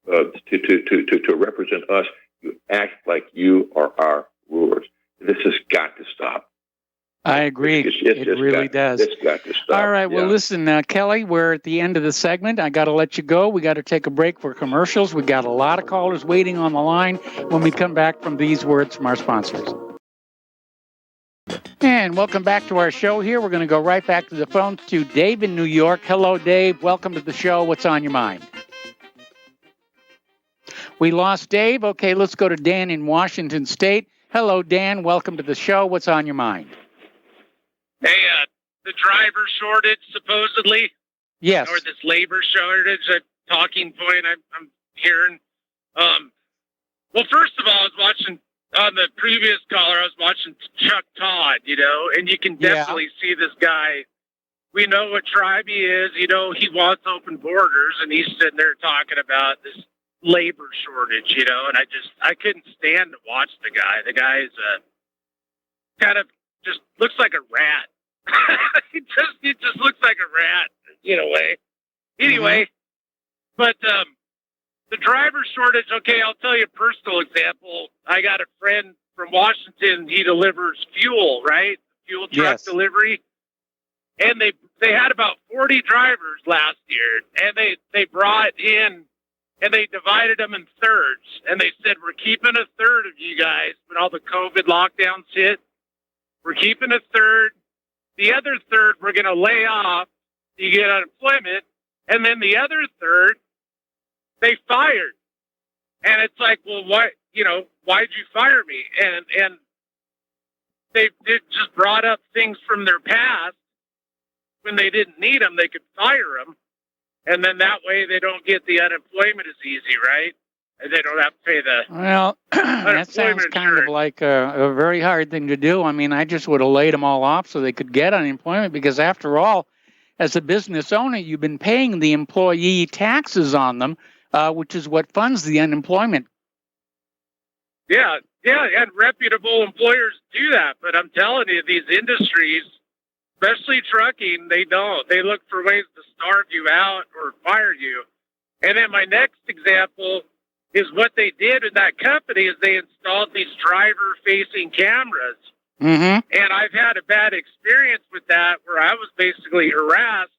to represent us. You act like you are our rulers. This has got to stop. I agree. It really does. It's got to stop. All right. Well, listen, Kelly, we're at the end of the segment. I got to let you go. We got to take a break for commercials. We got a lot of callers waiting on the line when we come back from these words from our sponsors. And welcome back to our show here. We're going to go right back to the phone to Dave in New York. Hello, Dave. Welcome to the show. What's on your mind? We lost Dave. Okay, let's go to Dan in Washington State. Hello, Dan. Welcome to the show. What's on your mind? Hey, the driver shortage, supposedly. Yes. Or this labor shortage, a talking point I'm hearing. Well, first of all, I was watching, on the previous caller, I was watching Chuck Todd, and you can definitely see this guy. We know what tribe he is. He wants open borders, and he's sitting there talking about this labor shortage, and I couldn't stand to watch the guy. The guy is kind of just looks like a rat. he just looks like a rat in a way. Anyway, but the driver shortage, okay, I'll tell you a personal example. I got a friend from Washington. He delivers fuel, right? Fuel truck delivery. And they had about 40 drivers last year, and they brought in, and they divided them in thirds. And they said, we're keeping a third of you guys when all the COVID lockdowns hit. We're keeping a third. The other third, we're going to lay off. You get unemployment. And then the other third, they fired. And it's like, well, why'd you fire me? And they just brought up things from their past. When they didn't need them, they could fire them. And then that way they don't get the unemployment as easy, right? And they don't have to pay the that sounds kind of like a very hard thing to do. I mean, I just would have laid them all off so they could get unemployment, because after all, as a business owner, you've been paying the employee taxes on them, which is what funds the unemployment. Yeah, and reputable employers do that. But I'm telling you, these industries, especially trucking, they don't. They look for ways to starve you out or fire you. And then my next example is what they did in that company is they installed these driver-facing cameras. And I've had a bad experience with that where I was basically harassed,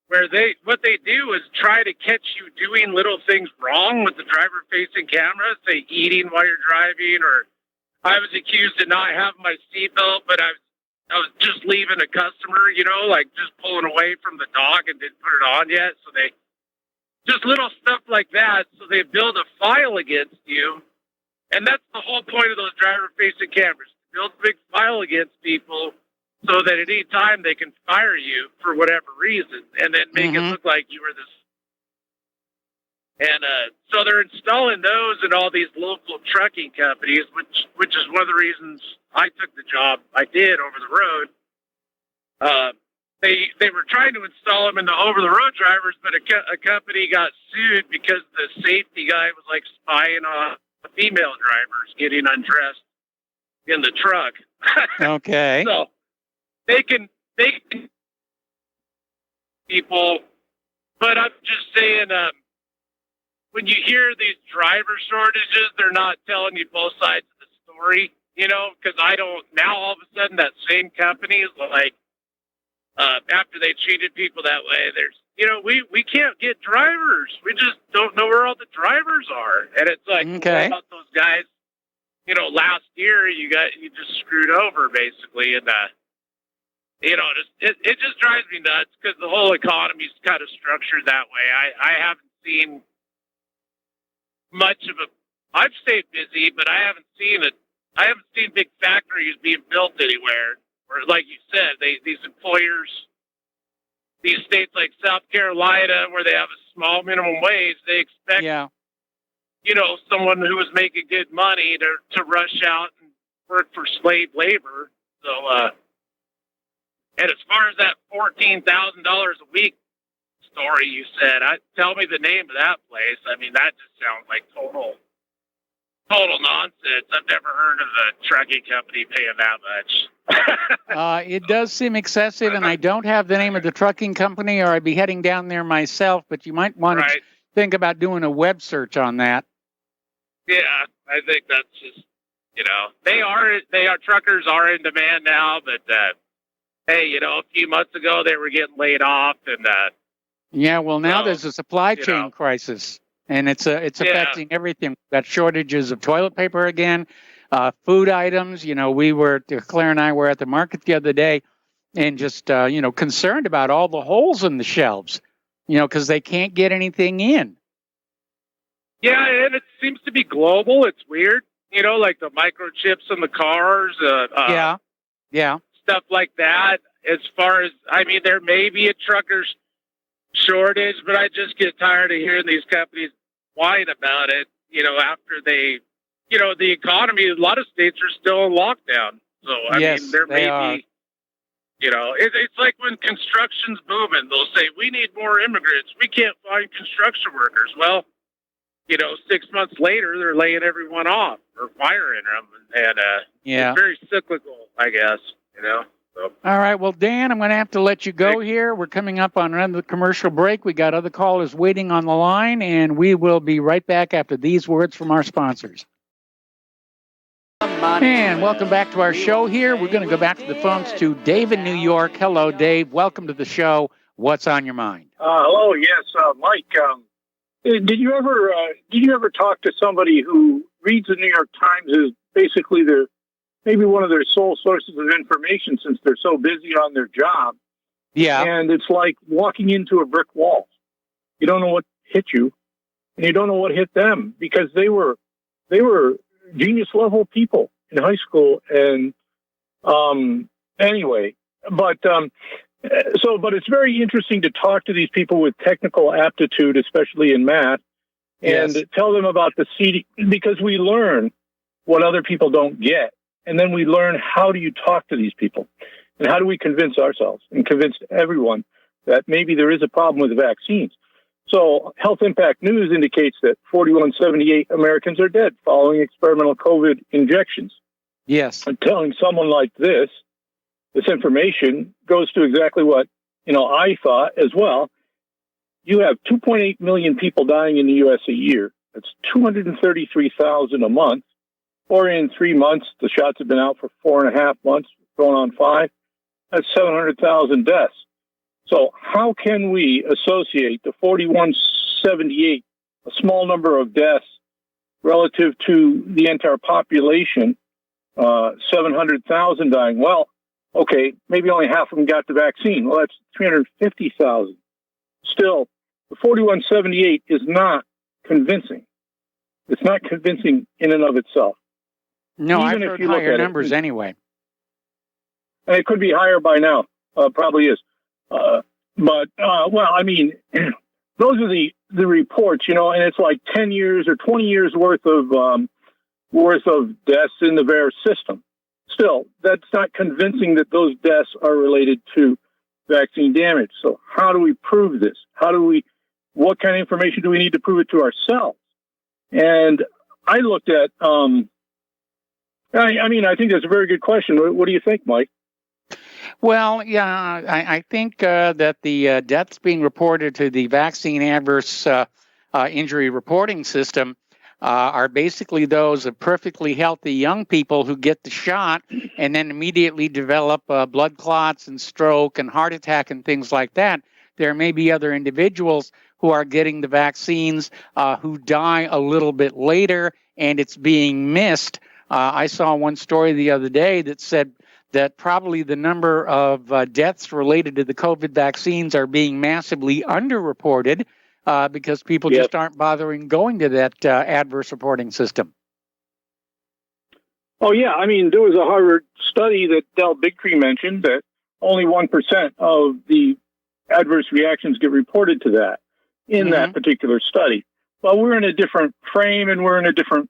where what they do is try to catch you doing little things wrong with the driver-facing cameras, say eating while you're driving, or I was accused of not having my seatbelt, but I was just leaving a customer, like just pulling away from the dock and didn't put it on yet. So just little stuff like that. So they build a file against you. And that's the whole point of those driver-facing cameras. Build a big file against people so that at any time they can fire you for whatever reason and then make it look like you were this. And so they're installing those in all these local trucking companies, which is one of the reasons I took the job I did over the road. They were trying to install them in the over-the-road drivers, but a company got sued because the safety guy was like spying on female drivers getting undressed in the truck. Okay. So they can people, but I'm just saying, when you hear these driver shortages, they're not telling you both sides of the story, because now all of a sudden that same company is like, after they treated people that way, there's, we can't get drivers. We just don't know where all the drivers are. And it's like, okay. What about those guys? Last year you just screwed over basically. And, it just drives me nuts because the whole economy is kind of structured that way. I haven't seen much of I've stayed busy, but I haven't seen big factories being built anywhere. Or like you said, these employers, these states like South Carolina, where they have a small minimum wage, they expect, someone who was making good money to rush out and work for slave labor. So, and as far as that $14,000 a week story you said, tell me the name of that place. I mean, that just sounds like total nonsense. I've never heard of a trucking company paying that much. It does seem excessive, and I don't have the name of the trucking company, or I'd be heading down there myself, but you might want to think about doing a web search on that. Yeah, I think that's just, truckers are in demand now, but, hey, a few months ago they were getting laid off, and, yeah, well, now there's a supply chain crisis, and it's affecting everything. We've got shortages of toilet paper again, food items. Claire and I were at the market the other day, and just concerned about all the holes in the shelves, because they can't get anything in. Yeah, and it seems to be global. It's weird, like the microchips in the cars. Yeah, stuff like that. As far as there may be a trucker's shortage, but I just get tired of hearing these companies whine about it, after they, the economy, a lot of states are still in lockdown. So, there may be, it's like when construction's booming, they'll say, we need more immigrants. We can't find construction workers. Well, 6 months later, they're laying everyone off or firing them. And it's very cyclical, I guess, So. All right. Well, Dan, I'm going to have to let you go here. We're coming up on another commercial break. We got other callers waiting on the line, and we will be right back after these words from our sponsors. And welcome back to our show here. We're going to go back to the phones to Dave in New York. Hello, Dave. Welcome to the show. What's on your mind? Hello. Yes, Mike. Did you ever talk to somebody who reads the New York Times as basically maybe one of their sole sources of information since they're so busy on their job? Yeah. And it's like walking into a brick wall. You don't know what hit you, and you don't know what hit them, because they were genius level people in high school. And anyway, but it's very interesting to talk to these people with technical aptitude, especially in math, and tell them about the CD, because we learn what other people don't get. And then we learn, how do you talk to these people? And how do we convince ourselves and convince everyone that maybe there is a problem with the vaccines? So Health Impact News indicates that 4178 Americans are dead following experimental COVID injections. Yes. And telling someone like this information goes to exactly what, I thought as well. You have 2.8 million people dying in the U.S. a year. That's 233,000 a month. Or in 3 months, the shots have been out for 4.5 months, going on 5. That's 700,000 deaths. So how can we associate the 4178, a small number of deaths, relative to the entire population, 700,000 dying? Well, okay, maybe only half of them got the vaccine. Well, that's 350,000. Still, the 4178 is not convincing. It's not convincing in and of itself. No, I've heard higher numbers anyway. And it could be higher by now. Probably is. Those are the reports, and it's like 10 years or 20 years worth of deaths in the VAERS system. Still, that's not convincing that those deaths are related to vaccine damage. So how do we prove this? What kind of information do we need to prove it to ourselves? And I looked at, I think that's a very good question. What do you think, Mike? Well, yeah, I think that the deaths being reported to the vaccine adverse injury reporting system are basically those of perfectly healthy young people who get the shot and then immediately develop blood clots and stroke and heart attack and things like that. There may be other individuals who are getting the vaccines who die a little bit later, and it's being missed. I saw one story the other day that said that probably the number of deaths related to the COVID vaccines are being massively underreported because people just aren't bothering going to that adverse reporting system. Oh, yeah. I mean, there was a Harvard study that Del Bigtree mentioned that only 1% of the adverse reactions get reported to that in that particular study. Well, we're in a different frame and we're in a different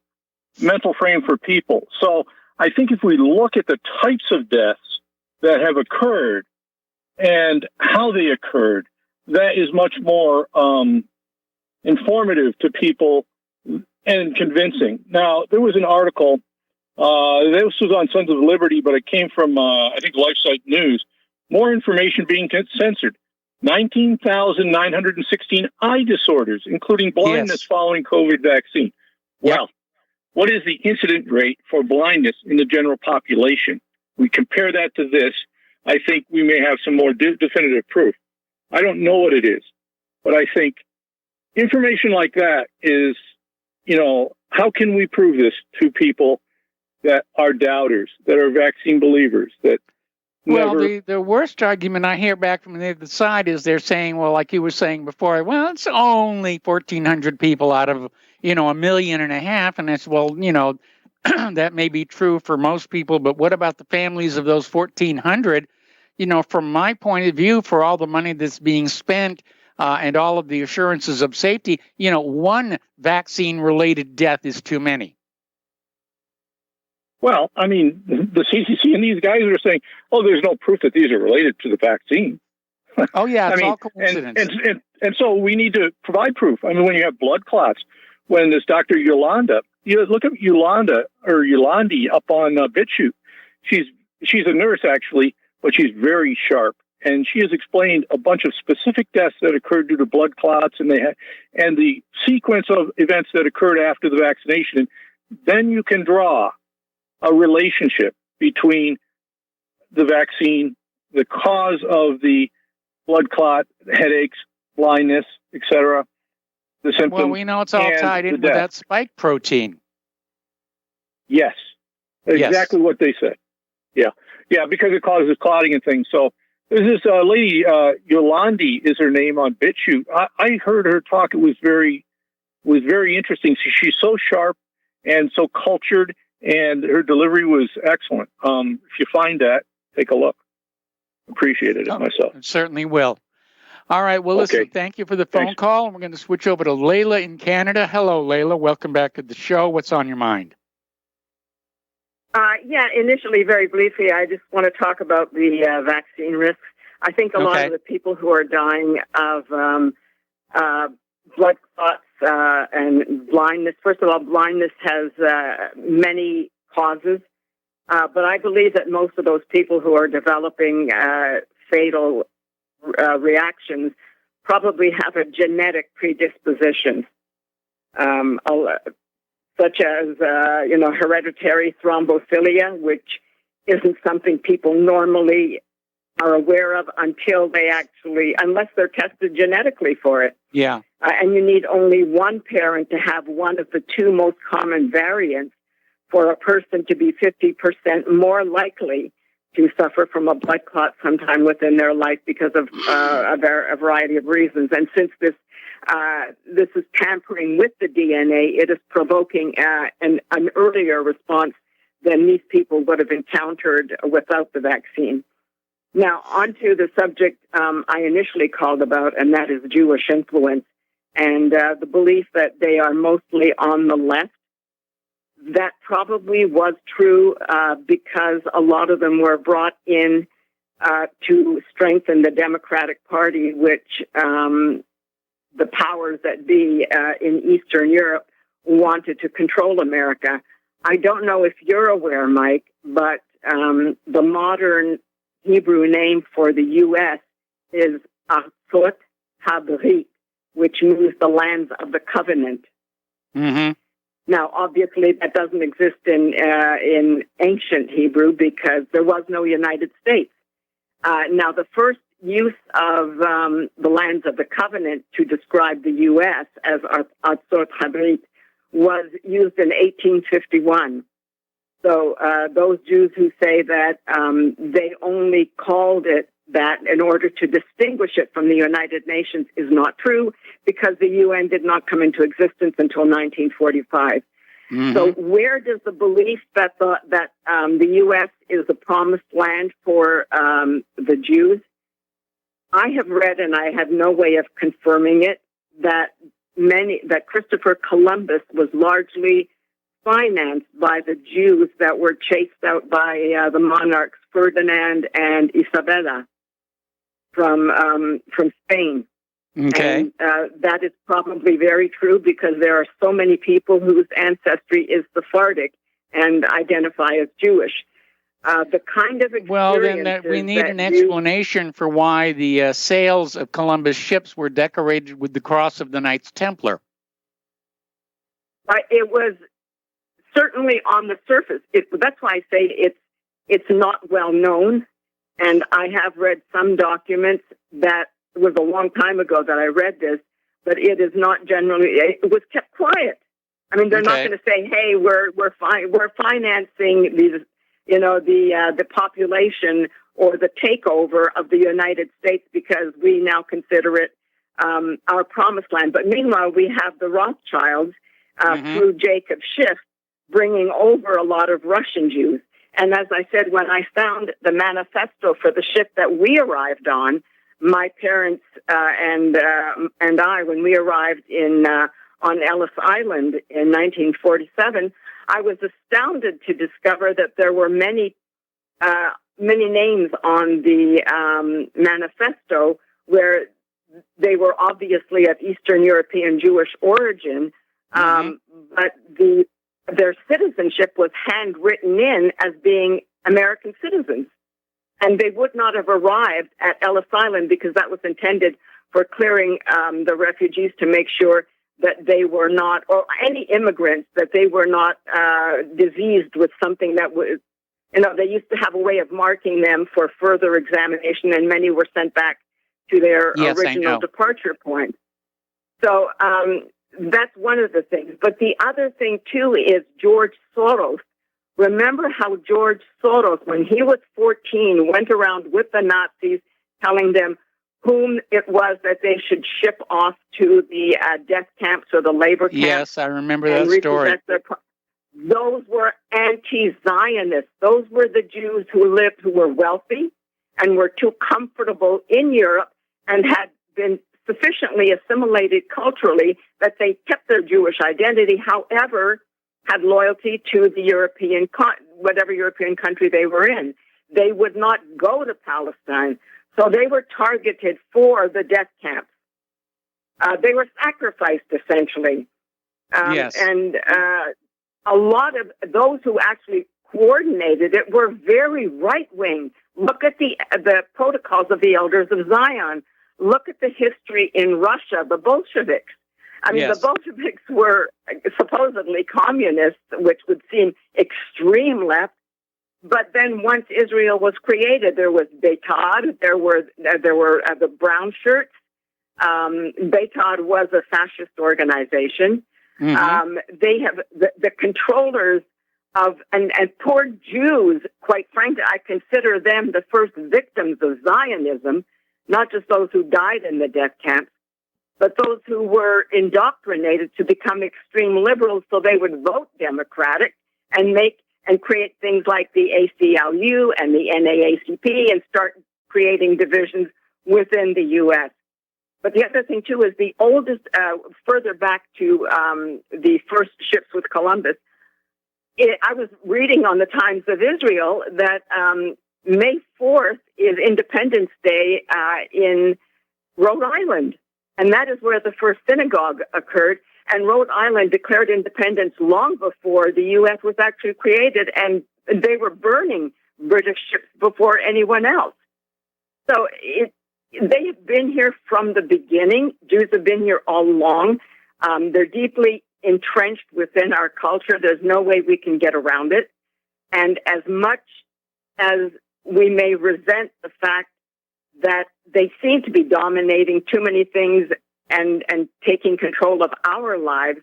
mental frame for people. So I think if we look at the types of deaths that have occurred and how they occurred, that is much more informative to people and convincing. Now, there was an article, this was on Sons of Liberty, but it came from, I think, LifeSite News. More information being censored. 19,916 eye disorders, including blindness following COVID vaccine. Well, what is the incident rate for blindness in the general population? We compare that to this, I think we may have some more definitive proof. I don't know what it is, but I think information like that is, how can we prove this to people that are doubters, that are vaccine believers, that Well, the worst argument I hear back from the other side is they're saying, well, like you were saying before, well, it's only 1,400 people out of, 1.5 million. And it's, well, that may be true for most people, but what about the families of those 1,400? From my point of view, for all the money that's being spent and all of the assurances of safety, one vaccine-related death is too many. Well, I mean, the CDC and these guys are saying, there's no proof that these are related to the vaccine. Oh, yeah, it's all coincidence. And so we need to provide proof. I mean, when you have blood clots, when this Dr. Yolanda, look at Yolandi up on BitChute. She's a nurse, actually, but she's very sharp. And she has explained a bunch of specific deaths that occurred due to blood clots and the sequence of events that occurred after the vaccination. Then you can draw a relationship between the vaccine, the cause of the blood clot, headaches, blindness, etc., the symptoms. Well, we know it's all tied in with that spike protein. Yes, exactly what they said. Yeah, because it causes clotting and things. So there's this lady, Yolandi is her name on BitChute. I heard her talk. It was very interesting. She's so sharp and so cultured. And her delivery was excellent. If you find that, take a look. Appreciated it myself. Certainly will. All right. Well, listen, thank you for the phone call. We're going to switch over to Layla in Canada. Hello, Layla. Welcome back to the show. What's on your mind? Initially, very briefly, I just want to talk about the vaccine risks. I think a lot of the people who are dying of blood clots and blindness. First of all, blindness has many causes, but I believe that most of those people who are developing fatal reactions probably have a genetic predisposition, such as hereditary thrombophilia, which isn't something people normally are aware of unless they're tested genetically for it. Yeah. And you need only one parent to have one of the two most common variants for a person to be 50% more likely to suffer from a blood clot sometime within their life because of a variety of reasons. And since this is tampering with the DNA, it is provoking an earlier response than these people would have encountered without the vaccine. Now, on to the subject I initially called about, and that is Jewish influence and the belief that they are mostly on the left. That probably was true because a lot of them were brought in to strengthen the Democratic Party, which the powers that be in Eastern Europe wanted to control America. I don't know if you're aware, Mike, but the modern Hebrew name for the U.S. is FLOTE, which means the lands of the covenant. Mm-hmm. Now, obviously, that doesn't exist in ancient Hebrew because there was no United States. Now, the first use of the lands of the covenant to describe the U.S. as Arzot Habrit was used in 1851. So those Jews who say that they only called it that in order to distinguish it from the United Nations is not true, because the UN did not come into existence until 1945. Mm-hmm. So where does the belief that the U.S. is the promised land for the Jews? I have read, and I have no way of confirming it, that Christopher Columbus was largely financed by the Jews that were chased out by the monarchs Ferdinand and Isabella from Spain. Okay. And that is probably very true because there are so many people whose ancestry is Sephardic and identify as Jewish. The kind of experience we need an explanation for why the sails of Columbus' ships were decorated with the cross of the Knights Templar. It was certainly on the surface. That's why I say it's not well known. And I have read some documents that it was a long time ago that I read this, but it is not generally. It was kept quiet. I mean, they're not going to say, "Hey, we're financing these, the population or the takeover of the United States because we now consider it our promised land." But meanwhile, we have the Rothschilds through Jacob Schiff bringing over a lot of Russian Jews. And as I said, when I found the manifesto for the ship that we arrived on, my parents and I, when we arrived on Ellis Island in 1947, I was astounded to discover that there were many names on the manifesto where they were obviously of Eastern European Jewish origin, but their citizenship was handwritten in as being American citizens. And they would not have arrived at Ellis Island because that was intended for clearing the refugees to make sure that they were not, or any immigrants, that they were not diseased with something that was, they used to have a way of marking them for further examination, and many were sent back to their original departure point. So that's one of the things. But the other thing, too, is George Soros. Remember how George Soros, when he was 14, went around with the Nazis telling them whom it was that they should ship off to the death camps or the labor camps. Yes, I remember that story. Those were anti-Zionists. Those were the Jews who were wealthy and were too comfortable in Europe and had been sufficiently assimilated culturally that they kept their Jewish identity, however, had loyalty to the whatever European country they were in. They would not go to Palestine. So they were targeted for the death camps. They were sacrificed, essentially. Yes. And a lot of those who actually coordinated it were very right-wing. Look at the protocols of the Elders of Zion. Look at the history in Russia, the Bolsheviks. I mean, the Bolsheviks were supposedly communists, which would seem extreme left. But then once Israel was created, there was Beitad, there were the brown shirts. Beitad was a fascist organization. Mm-hmm. They have the controllers of, and poor Jews, quite frankly, I consider them the first victims of Zionism, not just those who died in the death camps, but those who were indoctrinated to become extreme liberals so they would vote Democratic and create things like the ACLU and the NAACP and start creating divisions within the U.S. But the other thing, too, is the oldest, further back to the first ships with Columbus, I was reading on the Times of Israel that May 4th is Independence Day in Rhode Island. And that is where the first synagogue occurred. And Rhode Island declared independence long before the U.S. was actually created. And they were burning British ships before anyone else. So they have been here from the beginning. Jews have been here all along. They're deeply entrenched within our culture. There's no way we can get around it. And as much as we may resent the fact that they seem to be dominating too many things and taking control of our lives,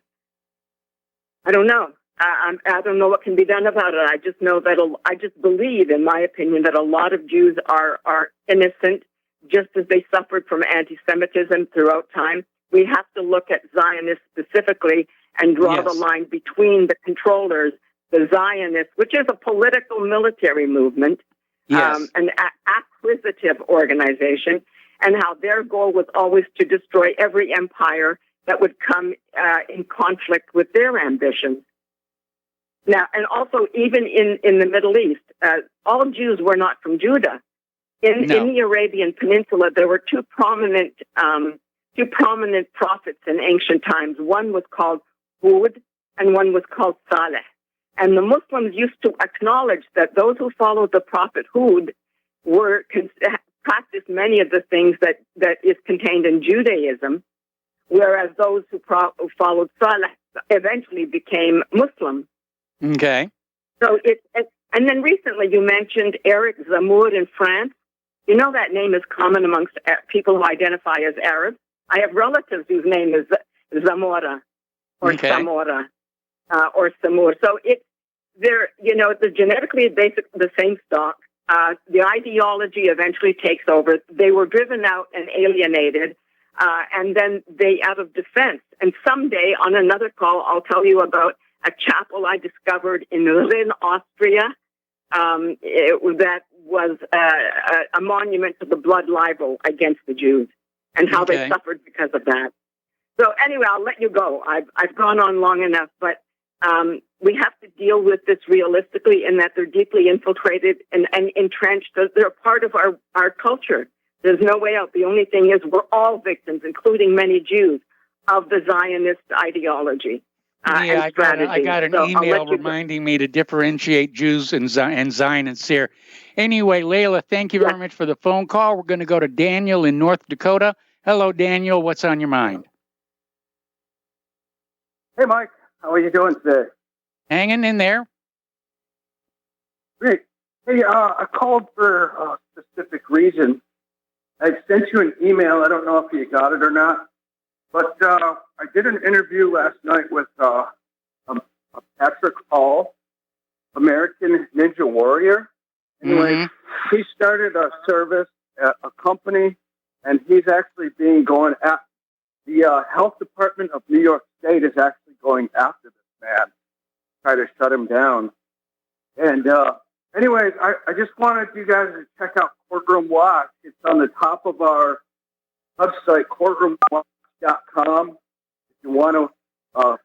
I don't know. I don't know what can be done about it. I just know that I just believe, in my opinion, that a lot of Jews are innocent, just as they suffered from anti-Semitism throughout time. We have to look at Zionists specifically and draw the line between the controllers, the Zionists, which is a political military movement, an acquisitive organization, and how their goal was always to destroy every empire that would come in conflict with their ambitions. Now, and also even in the Middle East, all Jews were not from Judah. In the Arabian Peninsula, there were two prominent prophets in ancient times. One was called Hud, and one was called Saleh. And the Muslims used to acknowledge that those who followed the prophet Hud practiced many of the things that is contained in Judaism, whereas those who followed Saleh eventually became Muslim. Okay. So and then recently you mentioned Eric Zemmour in France. You know that name is common amongst people who identify as Arabs. I have relatives whose name is Zamora or Samora or Samur. So they're genetically the same stock. The ideology eventually takes over. They were driven out and alienated, and then they out of defense. And someday on another call, I'll tell you about a chapel I discovered in Rivero, Austria, that was a monument to the blood libel against the Jews and how they suffered because of that. So anyway, I'll let you go. I've gone on long enough, but we have to deal with this realistically in that they're deeply infiltrated and entrenched. They're a part of our culture. There's no way out. The only thing is we're all victims, including many Jews, of the Zionist ideology. I got an email reminding me to differentiate Jews and Zionists here. Anyway, Layla, thank you very much for the phone call. We're going to go to Daniel in North Dakota. Hello, Daniel. What's on your mind? Hey, Mike. How are you doing today? Hanging in there. Great. Hey, I called for a specific reason. I sent you an email. I don't know if you got it or not. But I did an interview last night with Patrick Hall, American Ninja Warrior. Anyway, he started a service at a company, and he's actually going at the health department of New York State is actually going after this man, try to shut him down. And anyways, I just wanted you guys to check out Courtroom Watch. It's on the top of our website, courtroomwatch.com. If you want to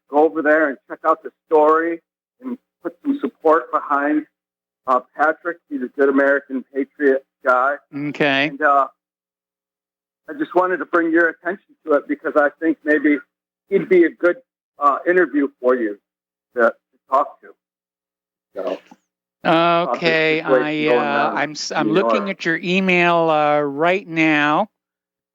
go over there and check out the story and put some support behind Patrick. He's a good American patriot guy. Okay. And I just wanted to bring your attention to it because I think maybe he'd be a good interview for you to talk to. So, okay, I'm looking at your email right now.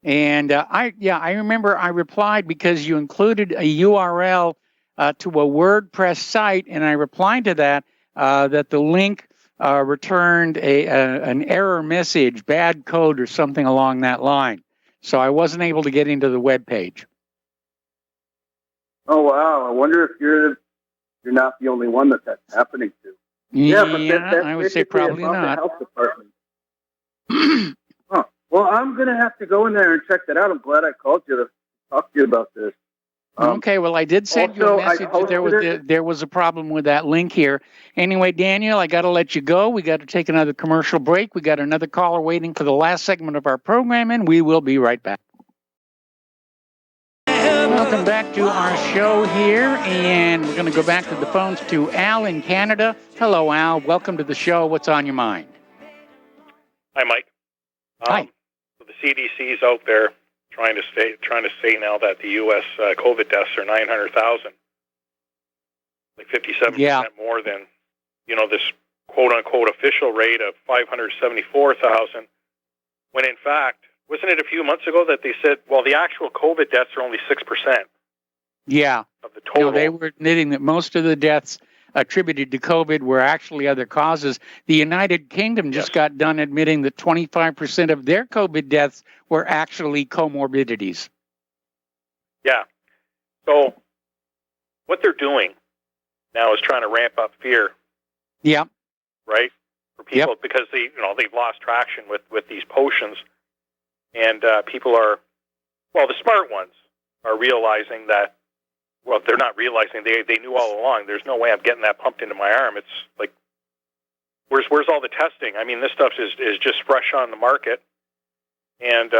And I remember I replied because you included a URL to a WordPress site, and I replied to that that the link returned an error message, bad code, or something along that line. So I wasn't able to get into the web page. Oh wow! I wonder if you're not the only one that's happening to. Yeah, but I would say probably not. The health department. Well, I'm going to have to go in there and check that out. I'm glad I called you to talk to you about this. Okay, well, I did send you a message that there was a problem with that link here. Anyway, Daniel, I got to let you go. We got to take another commercial break. We got another caller waiting for the last segment of our program, and we will be right back. Welcome back to our show here, and we're going to go back to the phones to Al in Canada. Hello, Al. Welcome to the show. What's on your mind? Hi, Mike. Hi. The CDC's out there trying to say now that the U.S. COVID deaths are 900,000, like 57% more than this quote unquote official rate of 574,000. When in fact, wasn't it a few months ago that they said, well, the actual COVID deaths are only 6%? Yeah, of the total. No, they were admitting that most of the deaths attributed to COVID were actually other causes. The United Kingdom just got done admitting that 25% of their COVID deaths were actually comorbidities. Yeah. So what they're doing now is trying to ramp up fear. Yeah. Right? For people because they've lost traction with these potions, and people are, the smart ones are realizing that. Well, they're not realizing they knew all along. There's no way I'm getting that pumped into my arm. It's like, where's all the testing? I mean, this stuff is just fresh on the market, and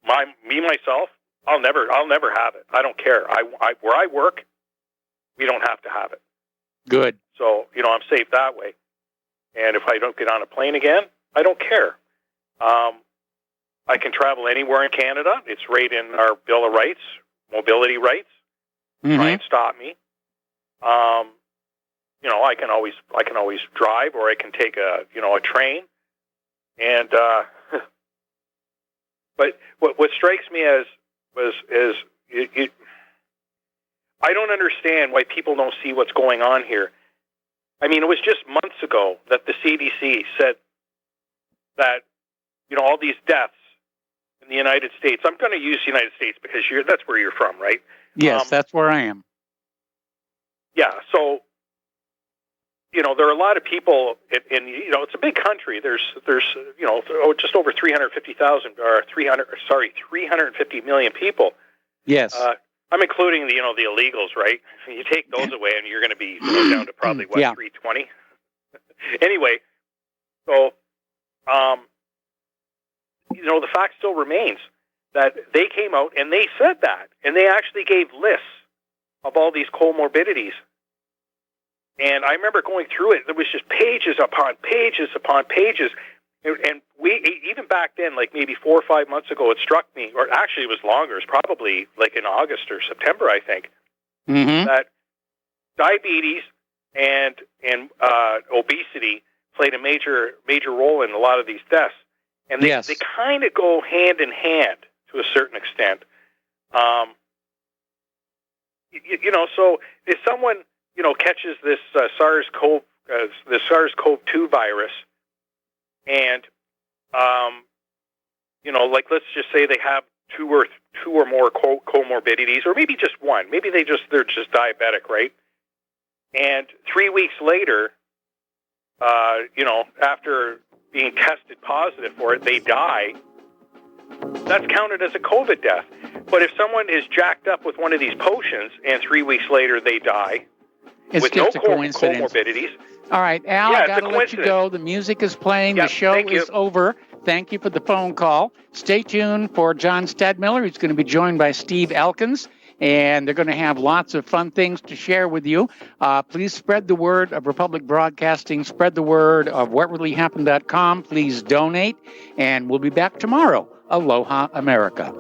myself, I'll never have it. I don't care. Where I work, we don't have to have it. Good. So I'm safe that way. And if I don't get on a plane again, I don't care. I can travel anywhere in Canada. It's right in our Bill of Rights, mobility rights. Try and stop me. I can always drive, or I can take a train. And but what strikes me as I don't understand why people don't see what's going on here. I mean, it was just months ago that the CDC said that all these deaths in the United States. I'm going to use the United States because that's where you're from, right? Yes, that's where I am. Yeah, so there are a lot of people in it's a big country. There's just over 350,000 or 350 million people. Yes. I'm including the illegals, right? You take those away, and you're going to be down to probably 320. Anyway, so the fact still remains that they came out and they said that, and they actually gave lists of all these comorbidities. And I remember going through it. There was just pages upon pages upon pages. And we, even back then, like maybe 4 or 5 months ago, it struck me, or actually it was longer, it was probably like in August or September, I think, that diabetes and obesity played a major role in a lot of these deaths. And they kind of go hand in hand to a certain extent. So if someone, catches this SARS-CoV-2 virus, and like let's just say they have two or more comorbidities, or maybe just one. Maybe they're just diabetic, right? And 3 weeks later, after being tested positive for it, they die. That's counted as a COVID death. But if someone is jacked up with one of these potions and 3 weeks later they die, it's with just no a coincidence. Comorbidities. All right, Al, I got to let you go. The music is playing. The show is over. Thank you for the phone call. Stay tuned for John Stadmiller. He's going to be joined by Steve Elkins, and they're going to have lots of fun things to share with you. Please spread the word of Republic Broadcasting. Spread the word of whatreallyhappened.com. Please donate, and we'll be back tomorrow. Aloha, America.